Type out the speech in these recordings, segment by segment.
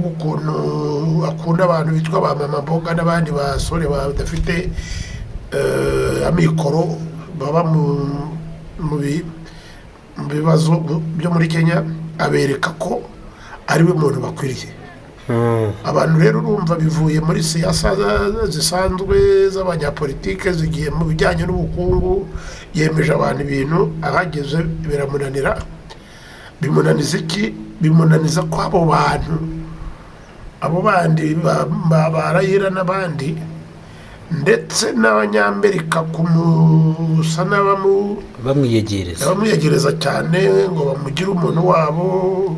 kuvuga ukuntu akunda abantu bitwa ba mama mboga n'abandi basore badafite amikoro baba mu bibazo byo muri Kenya, abereka ko ari we muntu bakwiriye. Abantu rero urumva bivuye muri siyasa zisanzwe z'abanyapolitike zigiye mu bijyanye n'ubukungu, yemeje abantu ibintu, ahageze biramunanira. Bimunaniza iki? Bimunaniza ko abo bantu, abo bandi barayira n'abandi ndetse n'abanyamerika kumusa bamwiyegereza cyane ngo bamugire umuntu wabo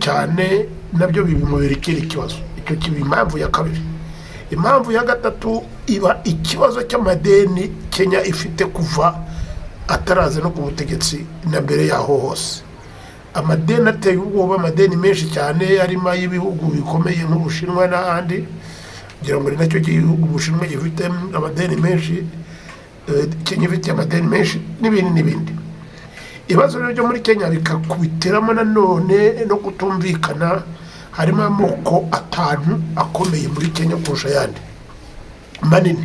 cyane, nabyo bibimubera ikindi kibazo. Icyo kiba impamvu ya kabiri. Impamvu ya gatatu iba ikibazo cy'amadeni Kenya ifite kuva ataraza no ku butegetsi na mbere yaho hose. Amadeni ateye ubwoba, amadeni menshi cyane arimo ay'ibihugu bikomeye nk'Ubushinwa n'ahandi, kugira ngo ni nacyo gihugu Ubushinwa gifite amadeni menshi, Kenya ifite amadeni menshi n'ibindi. Ibibazo byo muri Kenya bikakubitiramo nanone no kutumvikana. Harimo amoko atanu akomeye muri Kenya kurusha ayandi manini.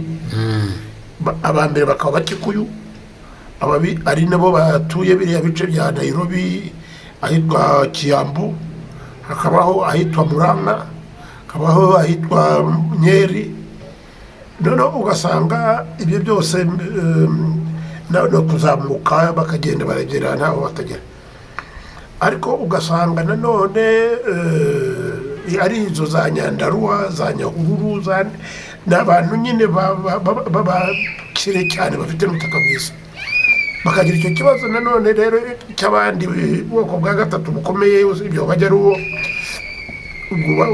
Abambere bakaba Bakikuyu, ari nabo batuye biriya bice bya Nairobi, ahitwa Kiambu, hakabaho ahitwa Murang'a, hakabaho ahitwa Nyeri. Noneho ugasanga ibyo byose no kuzamuka bakagenda baragera ntaho batagera. Ariko ugasanga nanone ari izo za Nyandarua, za Nyahururu, n'abantu nyine babakire cyane bafite n'ubutaka bwiza, bakagira icyo kibazo. Nanone rero cy'abandi bwoko bwa gatatu bukomeye ibyo bajya ari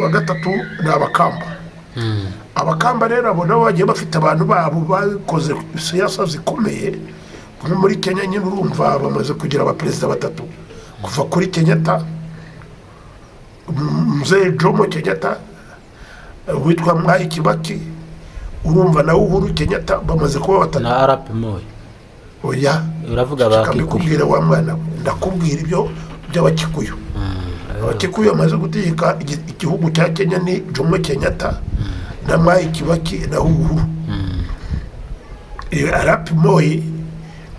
wa gatatu ni Abakamba. Abakamba rero abo nabo bagiye bafite abantu babo bakoze siyasa zikomeye. Nko muri Kenya nyine urumva bamaze kugira abaperezida batatu, kuva kuri Kenyatta, Mzee Jomo Kenyatta, witwa Mwai Kibaki, urumva na Uhuru Kenyatta, bamaze kuba batatu. Na Arap Moi. Oya, uravuga Bakikuyu. Wa mwana ndakubwira ibyo by'Abakikuyu. Abakikuyu bamaze gutegeka igihugu cya Kenya ni Jomo Kenyatta na Mwai Kibaki na Uhuru. Arap Moi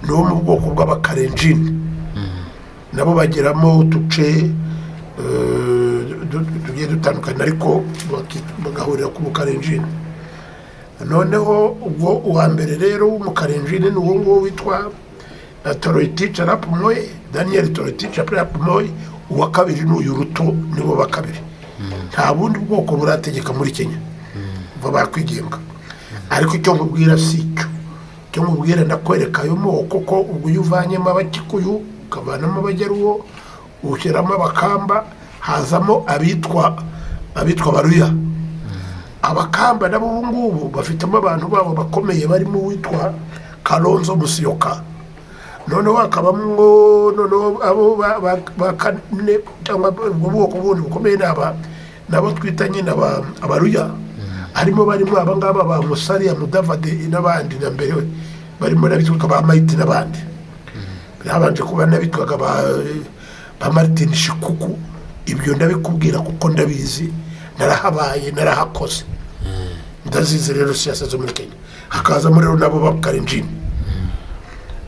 ni wo mu bwoko bw'Abakalenjin, nabo bagiramo uduce tugiye dutandukanye ariko bagahurira ku Bukalenjin. Noneho ubwo uwa mbere rero w'Umukalenjin ni uwo nguwo witwa Toroitich Arap Moi, Daniel Toroitich Arap Moi. Uwa kabiri ni uyu Ruto, nibo bakabiri. Nta bundi bwoko burategeka muri Kenya bakwigenga. Ariko icyo nkubwira si icyo nkubwira, ndakwereka ayo moko ko ubwo uyuvanyemo Abakikuyu, ukavanamo Abajaruwo, ushyiramo Abakamba, hazamo abitwa Baruya. Abakamba nabo ubu ngubu bafitemo abantu babo bakomeye, barimo uwitwa Kalonzo Musyoka. Noneho hakabamo abo bakane cyangwa ubwoko bundi bukomeye nabo twita nyine Abaruya. Harimo abangaba ba Musalia Mudavadi n'abandi, na mbere barimo n'abitwa ba Maiti n'abandi. Habanje kuba n'abitwaga ba Martin Shikuku. Ibyo ndabikubwira kuko ndabizi, narahabaye, narahakoze, ndazizi rero siyasa zo muri Kenya. Hakazamo rero nabo Abakalenjin.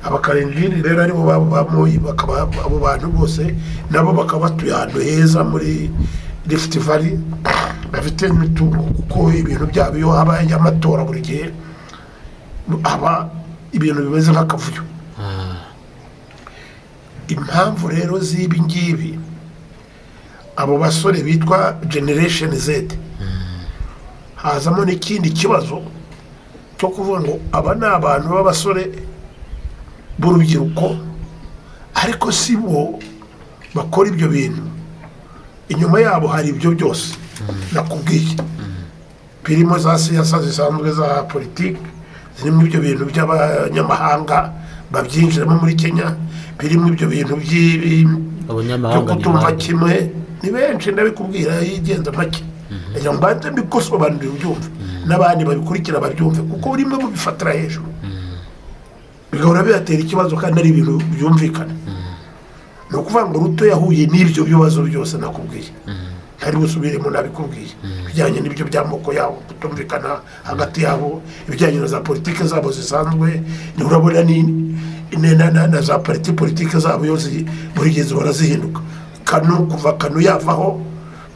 Abakalenjin rero aribo bamoyi, bakaba abo bantu bose nabo bakaba batuye ahantu heza muri Rift Valley, bafite n'imitungo kuko ibintu byabo iyo habaye amatora buri gihe haba ibintu bimeze nk'akavuyo. Impamvu rero z'ibi ngibi, abo basore bitwa Generation Z, hazamo n'ikindi kibazo cyo kuvuga ngo aba ni abantu b'abasore b'urubyiruko, ariko si bo bakora ibyo bintu. Inyuma yabo hari ibyo byose nakubwiye, birimo za siyasa zisanzwe za politiki, zirimo ibyo bintu by'abanyamahanga babyinjiramo muri Kenya, birimo ibyo bintu byo kutumva kimwe. Ni benshi ndabikubwira, yigenza make. Ejya mbanze mbikosobanurira ubyumve, n'abandi babikurikira babyumve, kuko buri mwe mubifatira hejuru bigahora biratera ikibazo kandi ari ibintu byumvikana. Ni ukuvuga ngo Ruto yahuye n'ibyo bibazo byose nakubwiye. hari busubiremo nabikubwiye bijyanye n'ibyo by'amoko yabo kutumvikana hagati yabo, ibijyanye na za politike zabo zisanzwe, urabona na za politike zabo yose buri gihe barazihinduka. Kuva kanu yavaho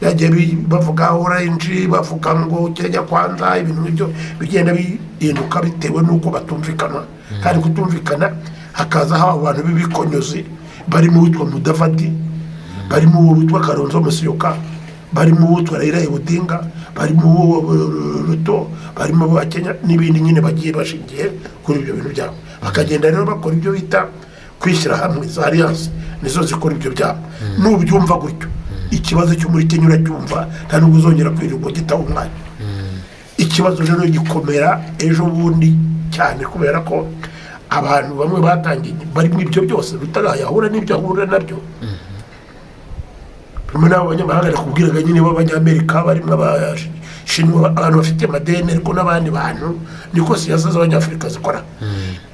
yagiye bavuga orange, bavuga ngo Kenya kwanza, ibintu ibyo bigenda bihinduka bitewe n'uko batumvikana. Kandi kutumvikana hakazaho abantu b'ibikonyozi barimo witwa Mudavadi, barimo witwa Kalonzo Musyoka, barimo witwa Raila Odinga, barimo Ruto, barimo ba Kenya n'ibindi nyine bagiye bashingiye kuri ibyo bintu byabo. Bakagenda rero bakora ibyo bita kwishyira hamwe, za alliance nizo zikora ibyo byabo. N'ubyumva gutyo ikibazo cyo muri Kenya uracyumva, nta nubwo uzongera kwirirwa gitaho umwanya. Ikibazo rero gikomera ejo bundi cyane kubera ko abantu bamwe batangiye bari mu ibyo byose bitarayahura n'ibyo ahura nabyo. Rumwe n'abanyamahanga kubwiraga nyine b'Abanyamerika barimo abashinwa, abantu bafite amadeni, ariko n'abandi bantu niko siyasa z'Abanyafurika zikora.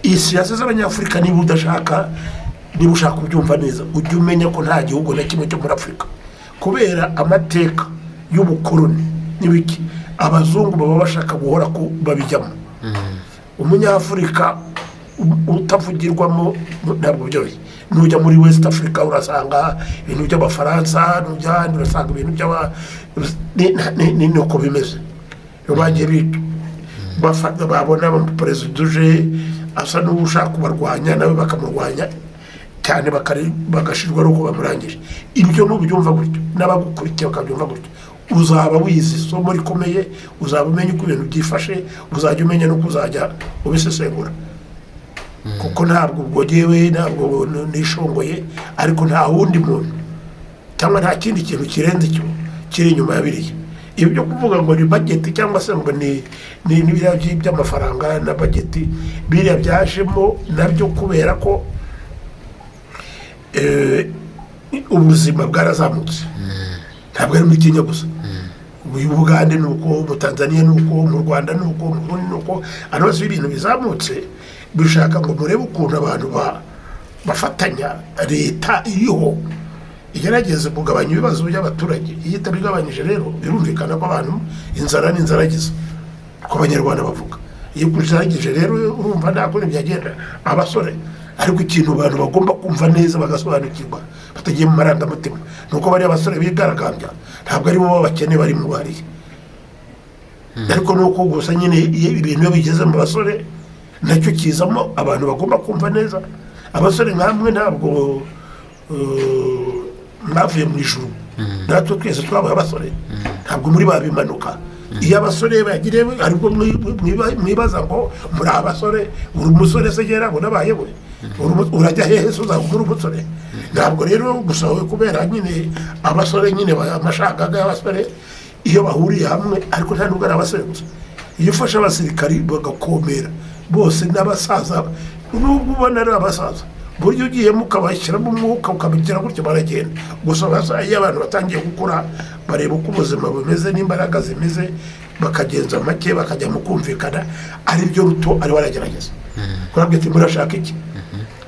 Iyi siyasa z'Abanyafurika niba ushaka kubyumva neza, ujye umenya ko nta gihugu na kimwe cyo muri Afurika, kubera amateka y'ubukoloni n'ibiki, abazungu baba bashaka guhora ko babijyamo. Umunyafurika utavugirwamo ntabwo byoroshye. Nujya muri West Africa urasanga ibintu by'Abafaransa, nujya ahandi urasanga ibintu ni uko bimeze. Bagiye babona perezida uje asa n'ushaka kubarwanya, nawe bakamurwanya cyane bagashirwa n'uko bamurangije. Ibyo n'ubyumva gutyo, n'abagukurikiye bakabyumva gutyo, uzaba wize isomo rikomeye, uzaba umenya uko ibintu byifashe, uzajya umenya no kuzajya ubisesengura. Kuko ntabwo ubwo jewe ntabwo nishongoye, ariko nta wundi muntu cyangwa nta kindi kintu kirenze cyo kiri inyuma ya biriya. Ibi byo kuvuga ngo ni budget cyangwa se ngo ni biriya by'amafaranga na budget, biriya byajemo nabyo kubera ko ubuzima bwarazamutse. Ntabwo ari muri Kenya gusa, mu Uganda nuko, mu Tanzania nuko, mu Rwanda nuko, mu Burundi nuko. Anose ibintu bizamutse bishaka ngo murebe ukuntu abantu bafatanya, leta iriho igerageze kugabanya ibibazo by'abaturage. Iyo itabigabanyije rero birumvikana ko abantu inzara n'inzaragiza ko Abanyarwanda bavuga. Iyo kuzagije rero urumva ntabwo byagenda. Abasore ariko ikintu abantu bagomba kumva neza bagasobanukirwa batagiye mu marangamutima, nuko bari abasore bigaragambya ntabwo ari bo babakene bari mu bari, ariko nuko gusa nyine ibintu bigeze mu basore nacyo kizamo abantu bagomba kumva neza. Abasore nkamwe ntabwo mwavuye mu ijuru, natwe twese twabaye abasore, ntabwo muri babimanuka. Iyo abasore bagire ariko mwibaza ngo muri abasore, uri umusore se gera ngo nabaye we urajya hehe se uzakugura umusore? Ntabwo rero gusawe kubera nyine abasore nyine amashagaga y'abasore iyo bahuriye hamwe, ariko nta nubwo ari abasore gusa. Iyo ufashe abasirikari bagakomera bose n'abasaza, nubwo ubona ari abasaza, buryo ugiyemo ukabashyiramo umwuka ukabigira gutyo baragenda. Gusa iyo abantu batangiye gukura bareba uko ubuzima bumeze n'imbaraga zimeze, bakagenza make bakajya mu kumvikana. Ari byo Ruto ari waragerageza kurabwe ati murashaka iki?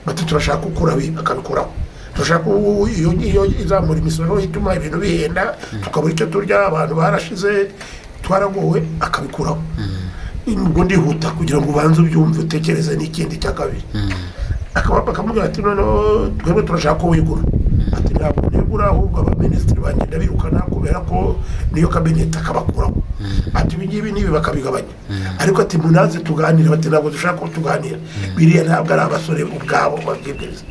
Bati turashaka ukura akabikuraho, turashaka iyo izamura imisoro ituma ibintu bihenda, tukabura icyo turya, abantu barashize twaragowe, akabikuraho. Ngo ndihuta kugira ngo ubanze ubyumve utekereze n'ikindi cya kabiri. Bakamubwira ati noneho twebwe turashaka ko wigura. Ati ntabwo nigura, ahubwo abaminisitiri bagenda birukana kubera ko niyo kabineti akabakuraho. Ati ibingibi n'ibi bakabigabanya, ariko ati munaze tuganire. Bati ntabwo dushaka ko tuganira, biriya ntabwo ari abasore ubwabo babyibwiriza.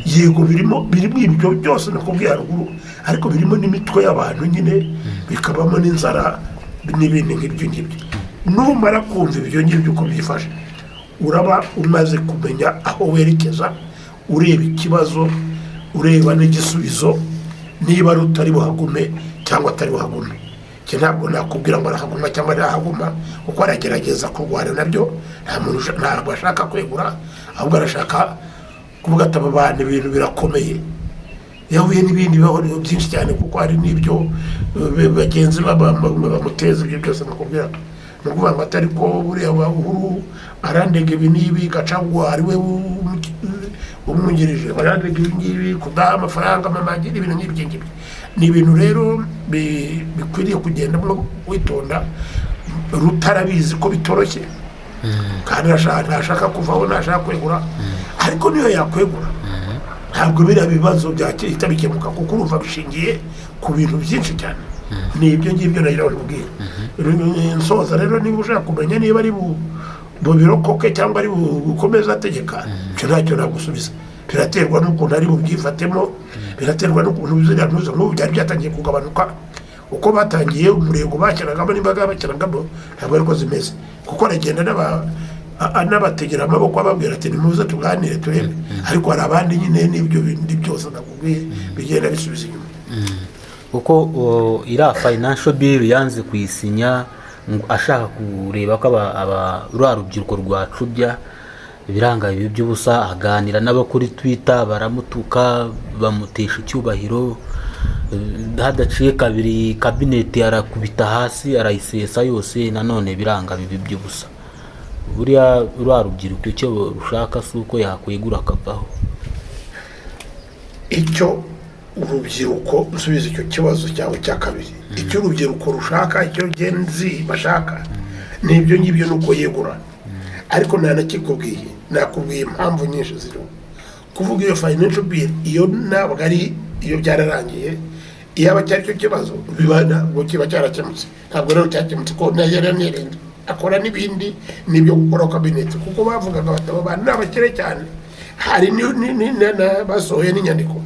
Yego birimo ibyo byose nakubwira ruguru, ariko birimo n'imitwe y'abantu nyine, bikabamo n'inzara n'ibindi nk'ibyo ngibyo. Numara kumva ibyo ngibyo uko byifashe, uraba umaze kumenya aho werekeza, ureba ikibazo, ureba n'igisubizo, niba rutari buhagume cyangwa atari buhagume. Ntabwo nakubwira ngo arahaguma cyangwa arahaguma, kuko aragerageza kurwana nabyo. Nta muntu ntabwo ashaka kwegura, ahubwo arashaka kuvuga ati aba bantu ibintu birakomeye. Yahuye n'ibindi bibaho byinshi cyane, kuko hari n'ibyo bagenzi bamuteza. Ibyo byose nakubwira nukuvuga ngo atari ko buriya Uhuru arandega ibi n'ibi, Gachagua ari we umwungirije, arandega ibi ngibi, kudaha amafaranga amamagi n'ibintu nk'ibyo ngibyo. ni ibintu rero bikwiriye kugendamo witonda. Rutarabizi ko bitoroshye kandi ntashaka kuvaho, ntashaka kwegura, ariko niyo yakwegura ntabwo biriya bibazo byahita bikemuka, kuko urumva bishingiye ku bintu byinshi cyane. ni ibyo ngibyo nagira ubwira. Nsoza rero niba ushaka kumenya niba ari bubirokoke cyangwa ari bukomeza ategeka, icyo ntacyo nagusubiza. Biraterwa n'ukuntu ari bubyifatemo, biraterwa n'ukuntu bizira ntuzo nk'ubu byari byatangiye kugabanuka. Uko batangiye umurego bakiragamo n'imbaga bakiragamo ntabwo ariko zimeze, kuko aragenda n'abategera amaboko ababwira ati nimuze tuganire turebe, ariko hari abandi nyine n'ibyo bindi byose nakubwiye bigenda bisubiza inyuma. Uko iriya financial bill yanze kuyisinya ashaka kureba ko rwa rubyiruko rwacubya ibiranga ibi by'ubusa, aganira n'abo kuri Twitter baramutuka bamutesha icyubahiro, hadaciye kabiri kabineti arakubita hasi arayisesa yose, nanone biranga bibi by'ubusa. Buriya rwa rubyiruko icyo rushaka si uko yakwegura akavaho. Icyo urubyiruko usubiza icyo kibazo cyawe cya kabiri, icyo urubyiruko rushaka, icyo genzi bashaka n'ibyo ngibyo nuko yegura. Ariko nakubwiye impamvu nyinshi ziriho kuvuga iyo financial bill. Iyo ntabwo ari iyo byararangiye, iyaba cyari cyo kibazo bibana ngo kiba cyarakemutse. Ntabwo rero cyakemutse ko nayaranirinda akora n'ibindi n'ibyo gukora kabineti, kuko bavugaga bataba abantu n'abakire cyane. Hari basohoye n'inyandiko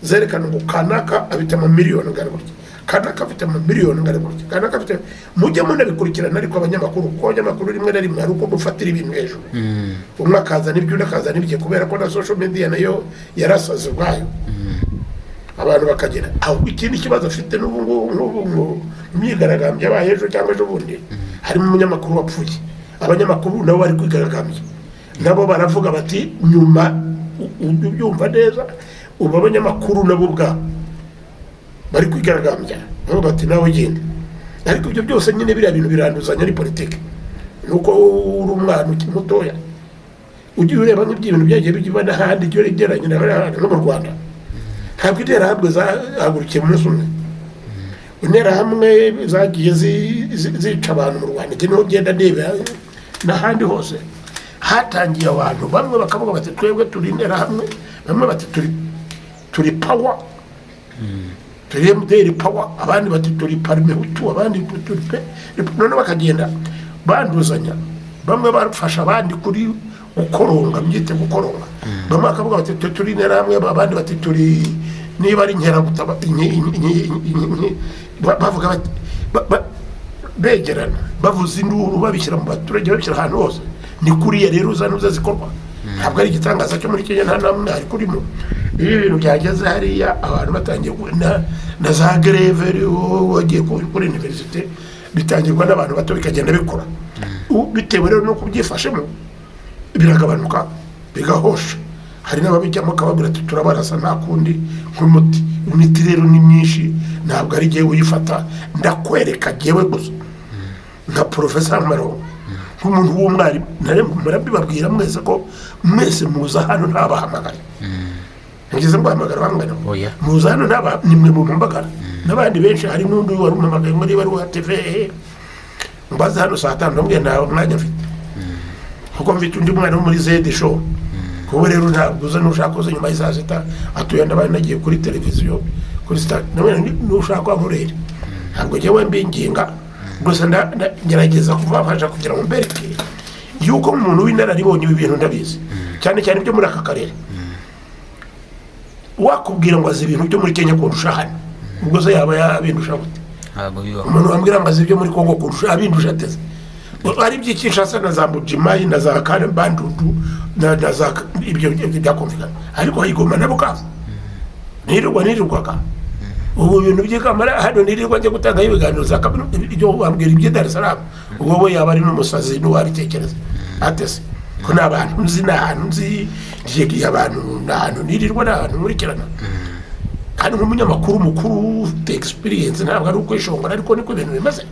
zerekana ngo kanaka abita amamiliyoni ngari gutya, kanaka afite amamiliyoni ngari gutya, kanaka afite. Mujye munabikurikirana ariko abanyamakuru, kuko abanyamakuru rimwe na rimwe hari uko gufatira ibintu hejuru. Umwe akaza n'ibyo undi akaza n'ibyo, kubera ko na social media nayo yarasaze ubwayo, abantu bakagera aho. Ikindi kibazo afite n'ubu imyigaragambyo yabaye ejo cyangwa ejo bundi, harimo umunyamakuru wapfuye. Abanyamakuru nabo bari kwigaragambya, nabo baravuga bati nyuma ubyumva neza, ubu abanyamakuru nabo ubwabo bari kwigaragambya, nabo bati nawe genda. Ariko ibyo byose nyine biriya bintu biranduzanya ari politiki. Nuko uri umwana ukiri mutoya ujye ureba nk'iby'ibintu byagiye biba n'ahandi ibyo regeranye no mu Rwanda. Ntabwo interahamwe zahagurukiye umunsi umwe, interahamwe zagiye zica abantu mu Rwanda. Njye niho ugenda ndeba n'ahandi hose hatangiye abantu bamwe bakavuga bati twebwe turi interahamwe, bamwe bati turi power, turi MDR power, abandi bati turi parme hutu, abandi turi pe. None bakagenda banduzanya, bamwe barufasha abandi kuri gukoronga, mbyite gukoronga. Bamwe bakavuga bati turi interahamwe, abandi bati turi niba ari Nkeragutaba, bavuga bati begerana bavuza induru babishyira mu baturage, babishyira ahantu hose. Ni kuriya rero uzanuza zikorwa. Ntabwo ari igitangaza cyo muri Kenya, nta namwe ari kurimo. Ibi bintu byageze hariya abantu batangiye na za greve wagiye kuri universite bitangirwa n'abantu bato bikagenda bikora. Bitewe rero no kubyifashemo biragabanuka bigahosha. Hari n'ababijyamo kababwira ati turabarasa nta kundi nk'umuti. Imiti rero ni myinshi, ntabwo ari giye uyifata, ndakwereka giyewe gusa nka Professor Maro nk'umuntu w'umwarimu. Murabibabwira mwese ko mwese muza hano ntabahamagara. Ngeze mbahamagara bamwana muza hano nimwe mu mbagara n'abandi benshi. Hari n'undi wari umamagaye muri wari wa TV mbaza hano saa 5 ndamubwira nta mwanya mfite, kuko mfite undi mwana wo muri Z show. Kuko rero ntabwo uza nushaka kuza nyuma y'isaa 6 atuye ndabana nagiye kuri televiziyo kuri star. Namwe nushaka nkurere ntabwo njyewe mbinginga gusa ngerageza kuvafasha kugira ngo mbereke yuko umuntu w'inararibonye ibi bintu ndabizi cyane cyane byo muri aka karere. Wakubwira ngo azi ibintu byo muri Kenya kurusha hano, ubwo se yaba yabindusha gute? Umuntu wambwira ngo azi ibyo muri Kongo kurusha abindusha ateze. Ari by'Kinshasa na za Mbujimayi na za Bandundu na za ibyo byakumvikana, ariko Igoma na Bukavu nirirwaga ubu bintu by'ikamara hano. Nirirwa njye gutanga ibiganiro za kaminuza ibyo wambwira ibyo Dar es Salaam, ubwo yaba ari n'umusazi n'uwaritekereza atese ko n'abantu nzi n'ahantu nzi ngiye abantu n'ahantu nirirwa n'ahantu nkurikirana. Kandi nk'umunyamakuru mukuru ufite experience, ntabwo ari ukwishongora, ariko niko ibintu bimaze.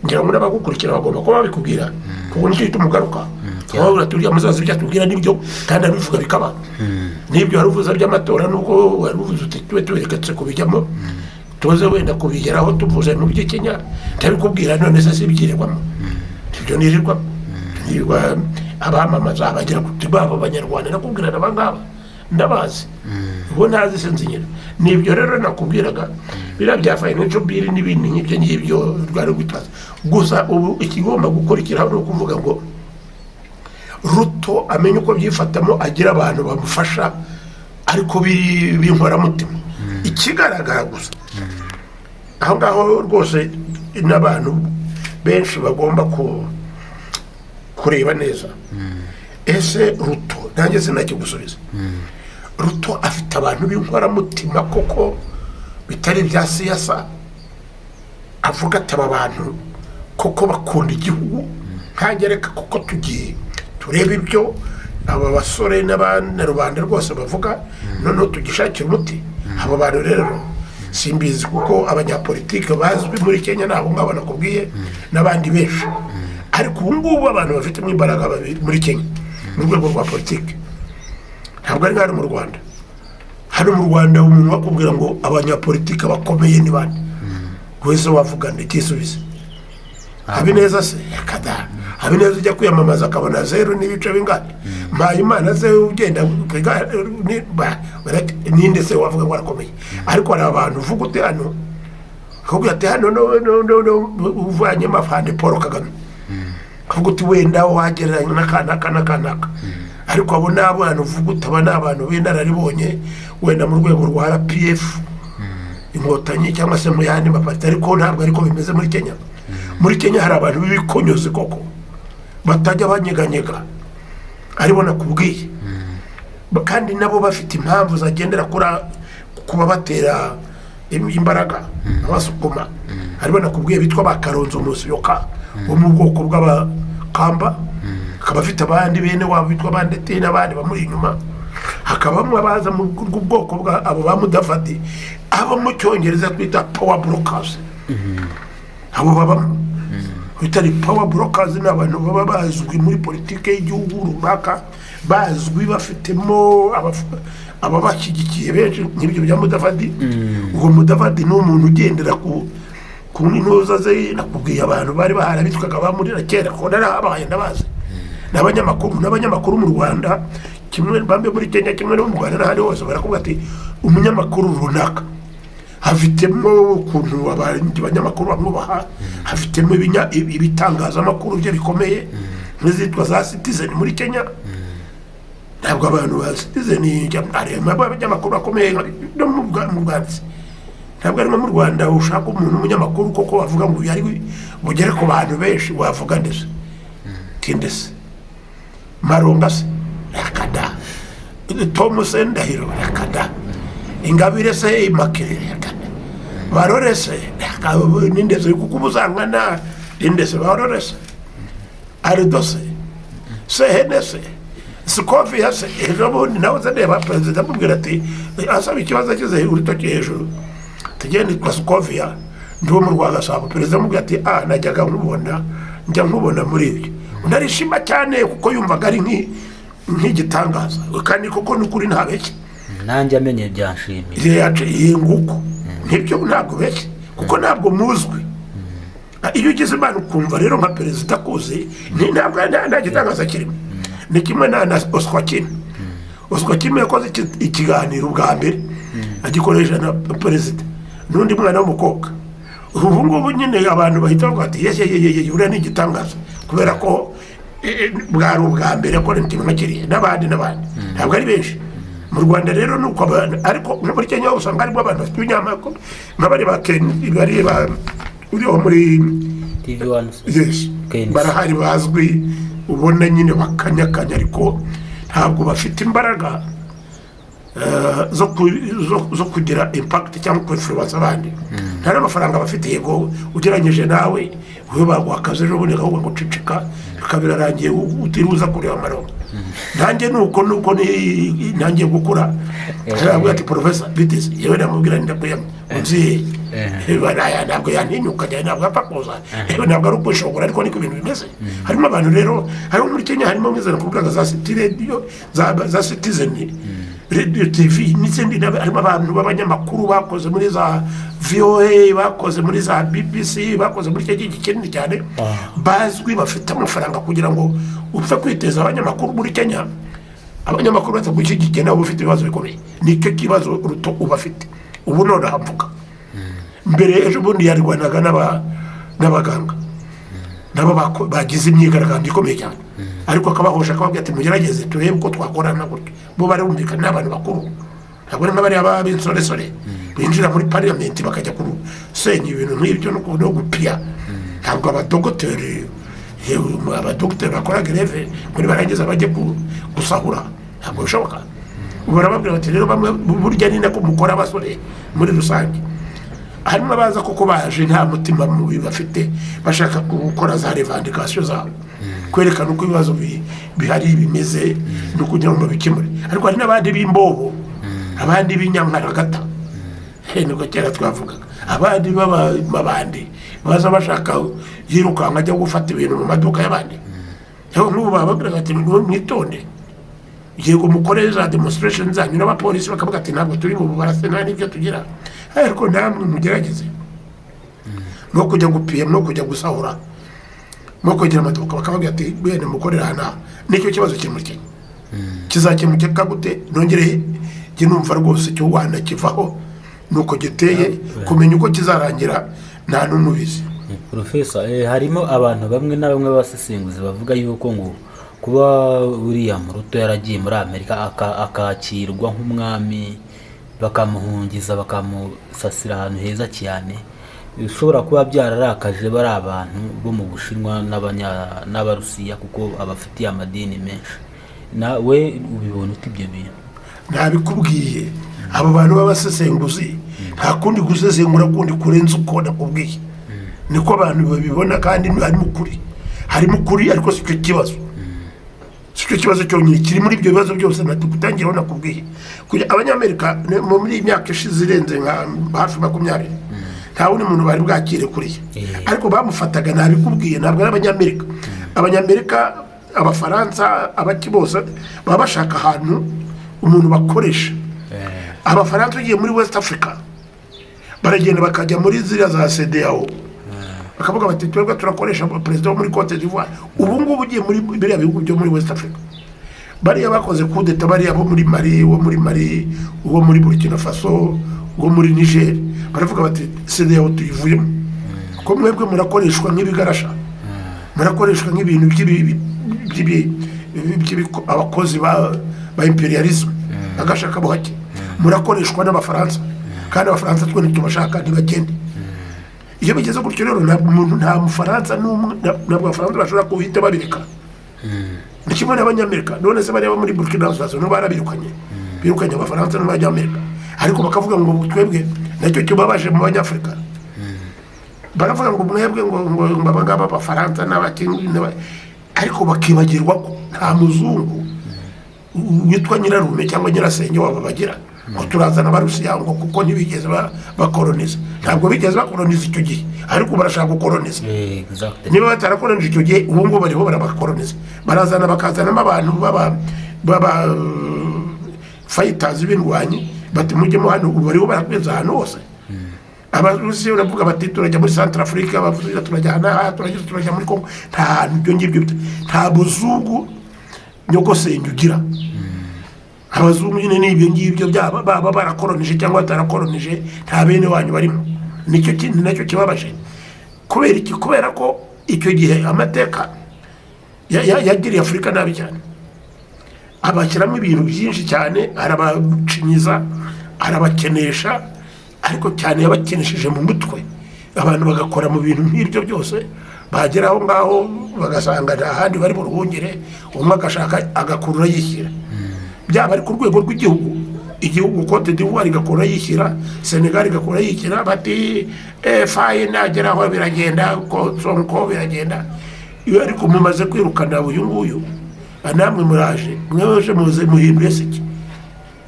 Ngira ngo n'abagukurikira bagomba kuba babikubwira, kuko nicyo gituma ugaruka wabura turiya muzazi byatubwira n'ibyo kandi abivuga bikaba. n'ibyo wari uvuze by'amatora nubwo wari uvuze uti tube tubereketse kubijyamo tuze wenda kubigeraho tuvuze mu by'Kenya ntabikubwira none se sibyirirwamo ibyo nirirwamo nirirwa abamamaza abagira kuti babo banyarwanda nakubwira n'abangaba ndabazi ubu ntazi sinzinyira n'ibyo rero nakubwiraga bira bya financial bill n'ibindi nk'ibyo rwari gutwaza gusa ubu ikigomba gukurikiraho no kuvuga ngo Ruto amenye uko byifatamo agira abantu bamufasha ariko binkora mutima ikigaragara gusa aho ngaho rwose n'abantu benshi bagomba kureba neza ese Ruto nanjye sinakigusubiza Ruto afite abantu binkora mutima koko bitari bya siyasa avuga ati aba bantu koko bakunda igihugu nkangereka koko tugiye tureba ibyo aba basore n'abandi rubanda rwose bavuga noneho tugishakira umuti abo bantu rero simbizi kuko abanyapolitike bazwi muri Kenya nabo ngabo nakubwiye n'abandi benshi ariko ubu ngubu abantu bafite imbaraga muri Kenya mu rwego rwa politike ntabwo ari nk'aho mu Rwanda hano mu Rwanda umuntu wakubwira ngo abanyapolitike bakomeye ni bande wese wavuga ndikisubize Habineza se kada Habineza ujya kwiyamamaza akabona 0 n'ibice bingana Mpayimana se ugenda ninde se wavuga ngo arakomeye ariko hari abantu uvuga uti hano kuko ati hano no uvanye mafande Paul Kagame kuko uti wenda wagereranya n'akana ariko abo n'abantu uvuga utabana abantu b'inararibonye wenda mu rwego rwa RPF inkotanyi cyangwa se mu yandi mapati ariko ntabwo ariko bimeze muri Kenya muri Kenya hari abantu bibikonyoze koko batajya banyeganyega aribo nakubwiye kandi nabo bafite impamvu zagendera kuba batera imbaraga abasukuma aribo nakubwiye bitwa bakaronzo umusiyoka wo mu bwoko bw'abakamba akaba afite abandi bene wabo bitwa bandete n'abandi bamuri inyuma hakabamwe abaza mu bwoko bwa abo bamudafati abo mu cyongereza twita power brokers abo baba bitari power brokers n'abantu baba bazwi muri politike y'igihugu runaka bazwi bafitemo ababashyigikiye benshi nk'ibyo bya mudafati uwo mudafati ni umuntu ugendera ku ntoza ze nakubwiye abantu bari baharabitwaga bamurira kera ko narahabaye ndabazi n'abanyamakuru mu Rwanda kimwe bambe muri Kenya kimwe no mu Rwanda n'ahandi hose barakubwira ati umunyamakuru runaka hafitemo ukuntu abanyamakuru bamwubaha hafitemo ibitangazamakuru bye bikomeye n'izitwa za Citizen muri Kenya ntabwo abantu ba Citizen abanyamakuru bakomeye no mu Rwanda ntabwo ari mu Rwanda ushaka umuntu umunyamakuru koko bavuga ngo yari bugere ku bantu benshi wavuga ndetse kindese Maronga se yakada Thomas Ndahiro yakada Ingabire se Imakire yakada Barorese nindeze kuko ubuzangana indese Barorese Aridose se Henese Sikofi yase ejobundi nawe ndeba president mubwira ati asaba ikibazo kize urutoki hejuru tugende kwa Skovia ndo mu Rwagasabo president mubwira ati najyaga nkubona muri ibyo ndarishima cyane kuko yumvaga ari nk'igitangaza kandi koko n'ukuri ntabeshye nanjye amenye byanshimiye nguko nibyo ntabwo beshye kuko ntabwo muzwi iyo ugize imana ukumva rero nka perezida kuze ntabwo nta gitangaza kirimo ni kimwe na Oscar Kim yakoze ikiganiro bwa mbere agikoresha na perezida n'undi mwana w'umukobwa ubu ngubu nyine abantu bahita bavuga ati yeye uriya ni igitangaza kubera ko bwari ubwa mbere ko n'ikintu nkakiriye n'abandi ntabwo ari benshi mu Rwanda rero nuko abantu ariko muri Kenya usanga harimo abantu bafite ibinyamakuru nk'abari bari uriho muri TV1 barahari bazwi ubona nyine bakanyakanya ariko ntabwo bafite imbaraga zo kugira impact cyangwa kwifuriza abandi nta n'amafaranga bafite yego ugeranyije nawe we bagwakaze ejo bundi ahubwo ngo cicika bikabirarangiye utiruza kureba amarongo nanjye nuko nanjye gukura ntabwo ati professor biteze yewe namubwira ndakuyamo uzi ntabwo yantinyuka ntabwo apfa kuza ntabwo ari ukwishongora ariko niko ibintu bimeze harimo abantu rero harimo muri Kenya harimo nk'izana kuvuga za City Radio za Citizen radio TV n'izindi harimo abantu b'abanyamakuru bakoze muri za VOA, bakoze muri za BBC, bakoze muri cyo kinini cyane bazwi, bafite amafaranga kugira ngo upfa kwiteza abanyamakuru muri Kenya. Abanyamakuru batagushyigikiye nabo bafite ibibazo bikomeye. Nicyo kibazo ruto ubafite ubu none hamvuga. Mbere ejo bundi yarwanaga n'abaganga nabo bagize imyigaragambyo ikomeye cyane, ariko akabahosha akababwira ati mugerageze turebe uko twakorana gutyo. Bo barumvikana n'abantu bakuru, ntabwo n'abari b'insoresore binjira muri parliament bakajya kurusenya ibintu nk'ibyo no gupia. Ntabwo abadogiteri bakora greve muri barangiza bajye gusahura, ntabwo bishoboka. Barababwira bati rero bamwe burya ni nako mukora abasore muri rusange. Harimo abaza kuko baje nta mutima mubi bafite, bashaka gukora za revendication zabo, kwerekana uko ibibazo bihari bimeze no kugira ngo bikemure. Ariko hari n'abandi b'imbobo, abandi b'inyankaragata, niko kera twavugaga, abandi b'abandi baza bashaka yirukanka ajya gufata ibintu mu maduka y'abandi. N'ubu bababwira ati mwitonde, yego mukore za demonstration zanyu n'abapolisi bakavuga ati ntabwo turi mu barasena n'ibyo tugira, ariko namwe mugerageze no kujya gupima no kujya gusahura no kugira amaduka. Bakavuga ati bene mukorera hana, nicyo kibazo kiri muri Kenya. Kizakemukeka gute? Nongere jye numva rwose cyo Rwanda kivaho nuko giteye, kumenya uko kizarangira nta n'umubizi. Professor, harimo abantu bamwe na bamwe basesenguzi bavuga yuko ngo kuba William Ruto yaragiye muri Amerika akakirwa nk'umwami, bakamuhungiza bakamusasira ahantu heza cyane, bishobora kuba byararakaje bari abantu bo mu Bushinwa n'Abarusiya kuko abafitiye amadini menshi. Nawe ubibona uti ibyo bintu? Ntabikubwiye, abo bantu b'abasesenguzi nta kundi gusesengura kundi kurenza uko nakubwiye. Niko abantu babibona, kandi harimo ukuri ariko si cyo kibazo. Sicyo kibazo cyonyine kiri muri ibyo bibazo byose natukutangira nakubwiye. Kuja Abanyamerika muri imyaka ishize irenze nka hafi 20 nta wundi muntu bari bwakire kuriya, ariko bamufataga nabikubwiye. Ntabwo ari Abanyamerika. Abanyamerika, Abafaransa, abaki bose baba bashaka ahantu umuntu bakoresha. Abafaransa ugiye muri West Africa baragenda bakajya muri ziriya za CEDEAO, bakavuga bati twebwe turakoresha president wo muri Cote d'Ivoire. Ubu ngubu ugiye muri biriya bihugu byo muri West Africa, bariya bakoze coup d'etat, bariya bo muri Mali, uwo muri Burkina Faso, uwo muri Niger, baravuga bati CEDEAO tuyivuyemo ko mwebwe murakoreshwa nk'ibigarasha, murakoreshwa nk'ibintu abakozi ba imperialism agashaka buhake, murakoreshwa n'Abafaransa, kandi Abafaransa twe ntitubashaka ntibagende. Iyo bigeze gutyo rero nta Mufaransa ntabwo Abafaransa bashobora kuhita babireka. Nikimwe n'Abanyamerika, none se bari muri Burkina Faso no barabirukanye, birukanye Abafaransa n'Abanyamerika, ariko bakavuga ngo twebwe nacyo kibabaje mu Banyafrika. Baravuga ngo mwebwe ngo abangaba Abafaransa n'abakingi, ariko bakibagirwa ko nta muzungu witwa Nyirarume cyangwa Nyirasenge wabo bagira ngo turazana Abarusiya ngo kuko ntibigeze bakoloniza. Ntabwo bigeze bakoloniza icyo gihe, ariko barashaka gukoloniza. Niba batarakoloniza icyo gihe, ubu ngubu bariho barabakoloniza. Barazana bakazanamo abantu baba fighters b'indwanyi, bati mujyemo hano. Ubu bariho barakweza ahantu hose. Abarusiya uravuga bati turajya muri Central Africa, bavuga turajyana turajya muri Congo. Nta byo ngibyo, nta buzungu nyogosenge ugira. Abazungu nyine n'ibyo ngibyo baba barakolonije cyangwa batarakolonije, nta bene wanyu barimo. Nicyo kintu nacyo kibabaje. Kubera iki? Kubera ko icyo gihe amateka yagiriye Afurika nabi cyane, abashyiramo ibintu byinshi cyane, arabacinyiza, arabakenesha, ariko cyane yabakenesheje mu mutwe. Abantu bagakora mu bintu nk'ibyo byose, bagera aho ngaho bagasanga ahandi bari buruhungire, umwe agashaka agakurura yishyira. Byaba ari ku rwego rw'igihugu, Cote d'Ivoire igakora yishyira, Senegal igakora yishyira, bati faye nageraho biragenda, Sonko biragenda. Ariko mumaze kwirukana uyu nguyu, namwe muraje mweje muze muhindure siki.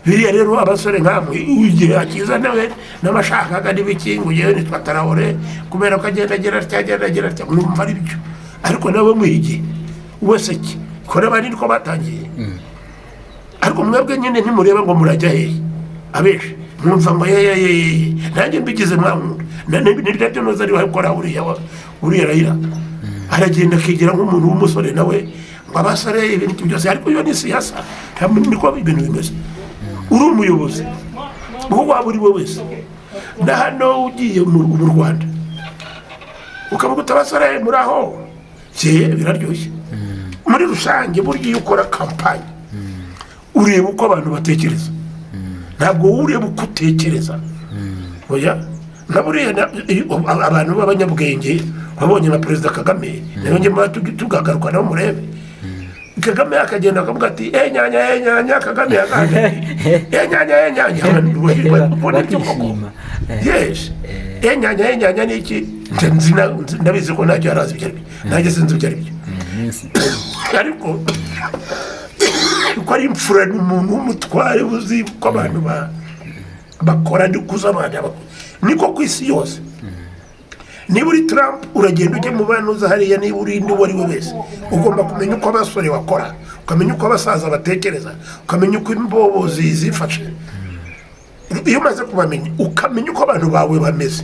Biriya rero abasore nkamwe ugiye akiza nawe n'amashakaga n'ibikinguye nitwa Traoré, kubera ko agenda agera mwumva ari byo. Ariko nawe mwigi wese ki kora bari niko batangiye. ariko mwebwe nyine ntimureba ngo murajya hehe abenshi mwumva ngo nanjye mbigize mwamunda nirya byo noza ariho gukora uriya Raila aragenda akigira nk'umuntu w'umusore nawe ngo abasore ibintu byose ariko iyo ni siyasa niko ibintu bimeze uri umuyobozi uwo waba uri we wese na hano ugiye mu Rwanda ukavuga utabasore muri aho biraryoshye muri rusange burya iyo ukora kampani ureba uko abantu batekereza ntabwo ureba uko utekereza oya na buriya abantu b'abanyabwenge wabonye na Perezida Kagame nayo njye tugagaruka nabo murebe Kagame akagenda akavuga ati nyanya Kagame yakagenda nyanya yes nyanya ni iki ndabizi ko ntacyo yarazi ibyo aribyo nanjye sinzi ibyo aribyo ariko uko ari imfura n'umuntu w'umutware uzi ko abantu bakora ndikuza abantu niko ku isi yose niba uri Trump uragenda ujye mu bantu uza hariya niba uri indi uwo ari we wese ugomba kumenya uko abasore bakora ukamenya uko abasaza batekereza ukamenya uko imbobo zifashe iyo umaze kubamenya ukamenya uko abantu bawe bameze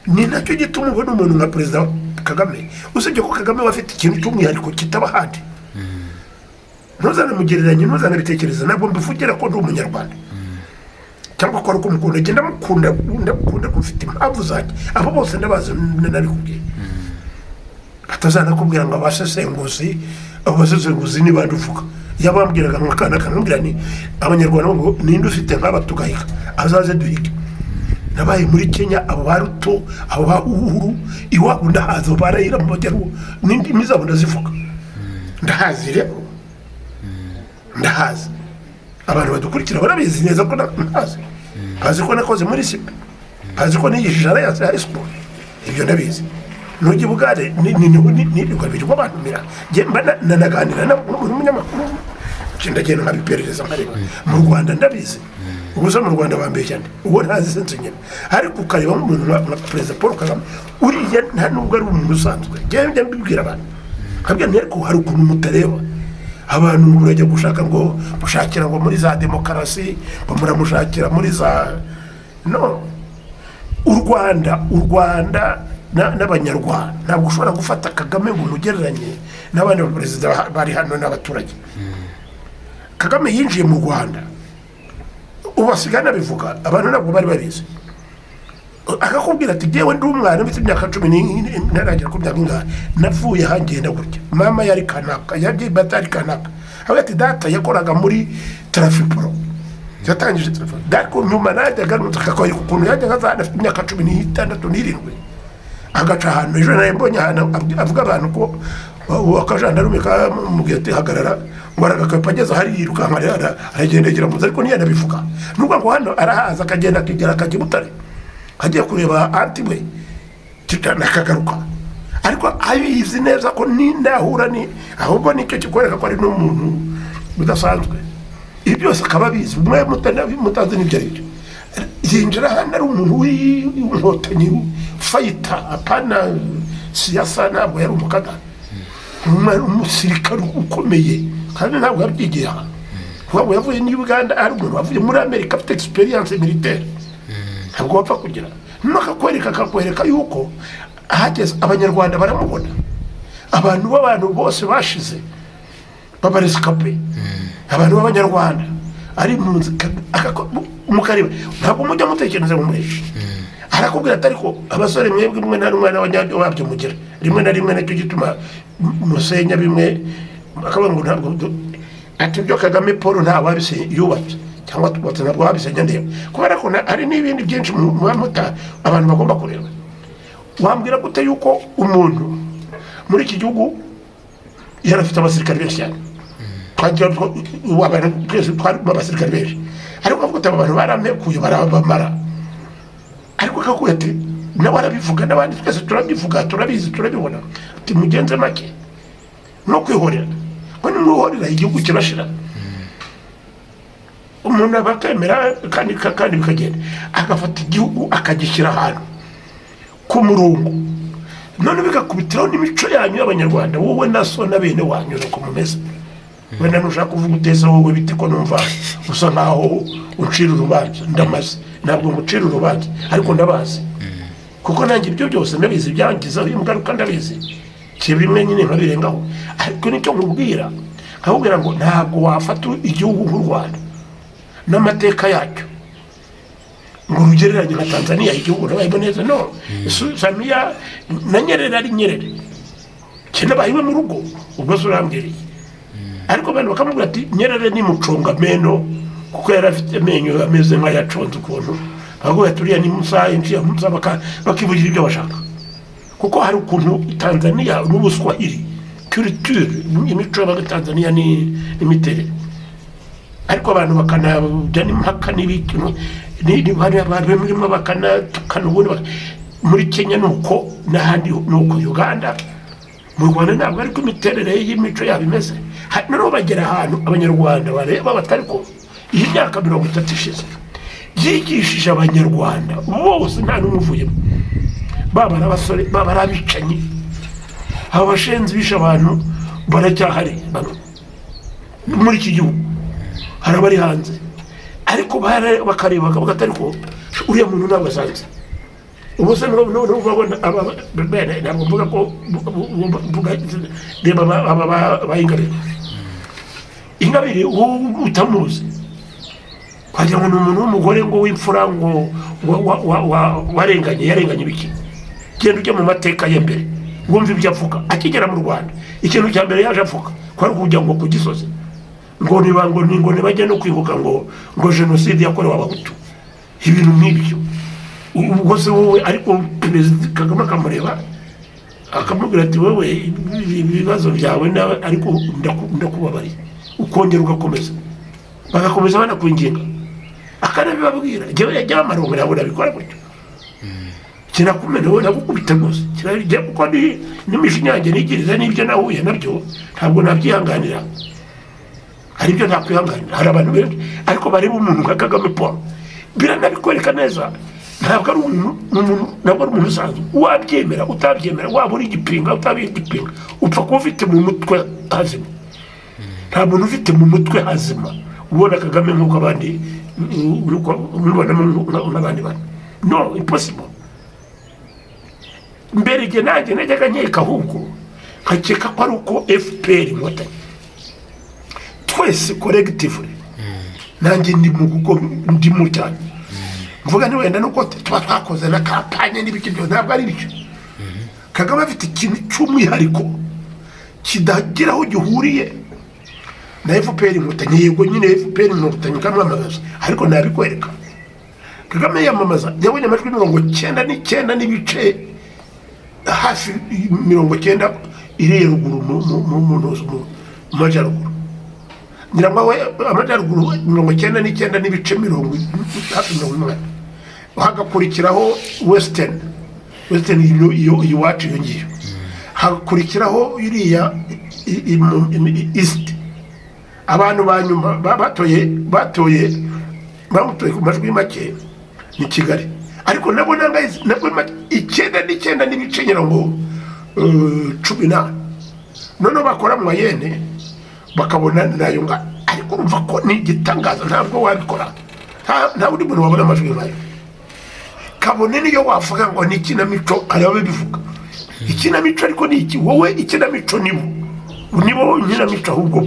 ni nacyo gituma ubona umuntu nka Perezida Kagame usibye ko Kagame bafite ikintu cy'umwihariko kitaba handi ntuzanamugereranye ntuzanabitekereza ntabwo mbivugira ko ndi umunyarwanda cyangwa ko ari uko mukunda genda mukunda kufite impamvu zanjye abo bose ndabazi nabikubwiye atazanakubwira ngo abasesenguzi ni bandi uvuga yabambwiraga nk'akana kanambwira ni abanyarwanda ngo ninde ufite nk'aba tugahika azaze duhike nabaye muri Kenya abo baruto abo ba Uhuru iwabo ndahaza barayira mu majyaruguru n'indimi zabo ndazivuga ndahazi rero ndahazi abantu badukurikira barabizi neza ko ndahazi bazi ko nakoze muri Simba bazi ko nigishije high school ibyo ndabizi nujye bugare ni ukabiri ko abantu mira nanaganira n'umunyamakuru ndagenda nkabiperereza nkareba mu Rwanda ndabizi ubusa mu Rwanda bambeshya uwo ntazi sense nyine ariko ukareba nk'umuntu nka Perezida Paul Kagame uriya nta nubwo ari umuntu usanzwe njye mbibwira abantu kabya nteko hari ukuntu mutareba abantu murajya gushaka ngo mushakira ngo muri za demokarasi ngo muramushakira muri za no u Rwanda n'abanyarwanda ntabwo ushobora gufata Kagame ngo umugereranye n'abandi baperezida bari hano n'abaturage Kagame yinjiye mu Rwanda ubasigana bivuga abantu ntabwo bari babizi akakubwira ati yewe ndi umwana mfite imyaka 10 ntaragera ku myaka ingahe navuye hangenda gutya mama yari kanaka yagiye batari kanaka ati data yakoraga muri Trafipro yatangije Trafipro dako nyuma najyaga nutakakoye ukuntu yajyaga azana imyaka 16 17 agaca ahantu ejo naye mbonye ahantu avuga abantu ko akajandarume kamugete hagarara waragakapa ageze hari yiruka nkarara aragendegera muzi ariko niyo nabivuga nubwo ngo hano arahaza akagenda akigera akajibutare agiye kureba anti we nakagaruka ariko abizi neza ko nindahura ni ahubwo nicyo kikoreka ko ari n'umuntu udasanzwe ibi byose akaba bizi umwe mutazi n'ibyo aribyo yinjira hano ari umuntu w'inkotanyi fayita apana siyasa ntabwo yari umukaga umusirikare ukomeye kandi ntabwo yabyigiye aha kuko yavuye ni Uganda ari umuntu wavuye muri Amerika afite experience militaire ntabwo wapfa kugira akakwereka yuko ahageze abanyarwanda baramubona abantu bose bashize babaresikape abantu b'abanyarwanda ari munsi mukareba ntabwo mujya mutekereza mu mureshi arakubwira atari ko abasore mwebwe mwe na rumwe n'abanyarwanda wabyo mugira rimwe na rimwe nicyo gituma musenya bimwe akavuga ngo ntabwo ati byo Kagame Paul nta wabise yubatse cyangwa tubatse ntabwo wabisenya ndeba kubera ko hari n'ibindi byinshi mu muta abantu bagomba kureba wambwira gute yuko umuntu muri iki gihugu yarafite abasirikare benshi cyane twagira abantu twese twari abasirikare benshi ariko avuga abantu baramekuye barabamara ariko akakuye ati nawe arabivuga n'abandi twese turabivuga turabizi turabibona ati mugenze make no kwihorera ngo nimwihorera igihugu kirashira umuntu abakemera kandi bikagenda agafata igihugu akagishyira ahantu ku murongo none bigakubitiraho n'imico yanyu y'abanyarwanda wowe na so na bene wanyu uko mumeze wenda nushaka kuvuga utese wowe biti ko numva usa nkaho uncira urubanza ndamaze ntabwo ngucira urubanza ariko ndabazi kuko nanjye ibyo byose ndabizi byangiza ingaruka ndabizi bimwe nyine nkabirengaho ariko nicyo nkubwira nkabubwira ngo ntabwo wafata igihugu nk'u Rwanda n'amateka yacyo ngo urugereranye na Tanzania igihugu nabayemo neza no Samia na Nyerere ari Nyerere cyane bahiwe mu rugo ubwo urambwiriye ariko abantu bakamubwira ati Nyerere ni muconga meno kuko yari afite amenyo ameze nk'ayaconze ukuntu ahubwo yaturiye ni Musa injiya Musa bakivugira ibyo bashaka kuko hari ukuntu Tanzania n'Ubuswahili culture imico y'aba Tanzania ni imiterere ariko abantu bakanajya n'impaka n'ibintu bari abantu bamwe bakanatukana ubundi muri Kenya nuko n'ahandi nuko Uganda mu Rwanda ntabwo ariko imiterere y'imico yabo imeze noneho bagera ahantu abanyarwanda bareba batari ko iyi myaka 30 ishize yigishije abanyarwanda bose nta n'umuvuyemo baba abasore baba abicanyi abashenzi bisha abantu baracyahari muri iki gihugu hari abari hanze ariko bakareba bagatari ko uriya muntu ntabwo asanze ubu se n'ubabona ntabwo mvuga ko reba bayingabire ingabire utamuzi wagira ngo ni umuntu w'umugore ngo w'imfura ngo yarenganye biki genda ujya mu mateka ye mbere wumva ibyo avuga akigera mu Rwanda ikintu cya mbere yaje avuga kwari kujya ngo ku Gisozi ngo ntibajya no kwibuka ngo jenoside yakorewe Abahutu ibintu nk'ibyo ubwo se wowe ariko Perezida Kagame akamureba akamubwira ati wowe ibibazo byawe ariko ndakubabariye ukongera ugakomeza bagakomeza banakwinginga akanabibabwira njyewe yajya amarongo nabona bikora gutyo kinakumena wowe nagukubita rwose kirarya kuko n'imishinyange nigiriza n'ibyo nahuye nabyo ntabwo nabyihanganira hari ibyo nakwihanganira hari abantu benshi ariko bareba umuntu nka Kagame Paul biranabikwereka neza ntabwo ari umuntu usanzwe wabyemera utabyemera waba uri igipinga utabiye igipinga upfa kuba ufite mu mutwe hazima nta muntu ufite mu mutwe hazima ubona Kagame nk'uko abandi ubibonamo n'abandi bantu no impossible mbere igihe nanjye najyaga nkeka ahubwo nkakeka ko ari uko FPR inkotanyi twese collectively nanjye ndimo cyane mvuga ni wenda nuko tuba twakoze na kampanye n'ibiki byo ntabwo ari byo Kagame afite ikintu cy'umwihariko kidagira aho gihuriye na FPR inkotanyi yego nyine FPR inkotanyi kamwamamaza ariko nabikwereka Kagame yamamaza yabonye amajwi 99 n'ibice hafi 90 iri ruguru mu majyaruguru nyiramwe amajyaruguru 99 n'ibice 70 hagakurikiraho western iyo wacu yongiye hagakurikiraho iriya east abantu banyuma batoye ku majwi make ni Kigali ariko nabona nabwo 9 n'ibice nyirango 18 none bakora mu yene bakabona nayo nga ariko urumva ko ni gitangaza ntabwo wabikora nta uri muntu wabona amajwi nkayo kabone niyo wavuga ngo ni ikinamico arabe bivuga ikinamico ariko ni iki wowe ikinamico nibo nyinamico ahubwo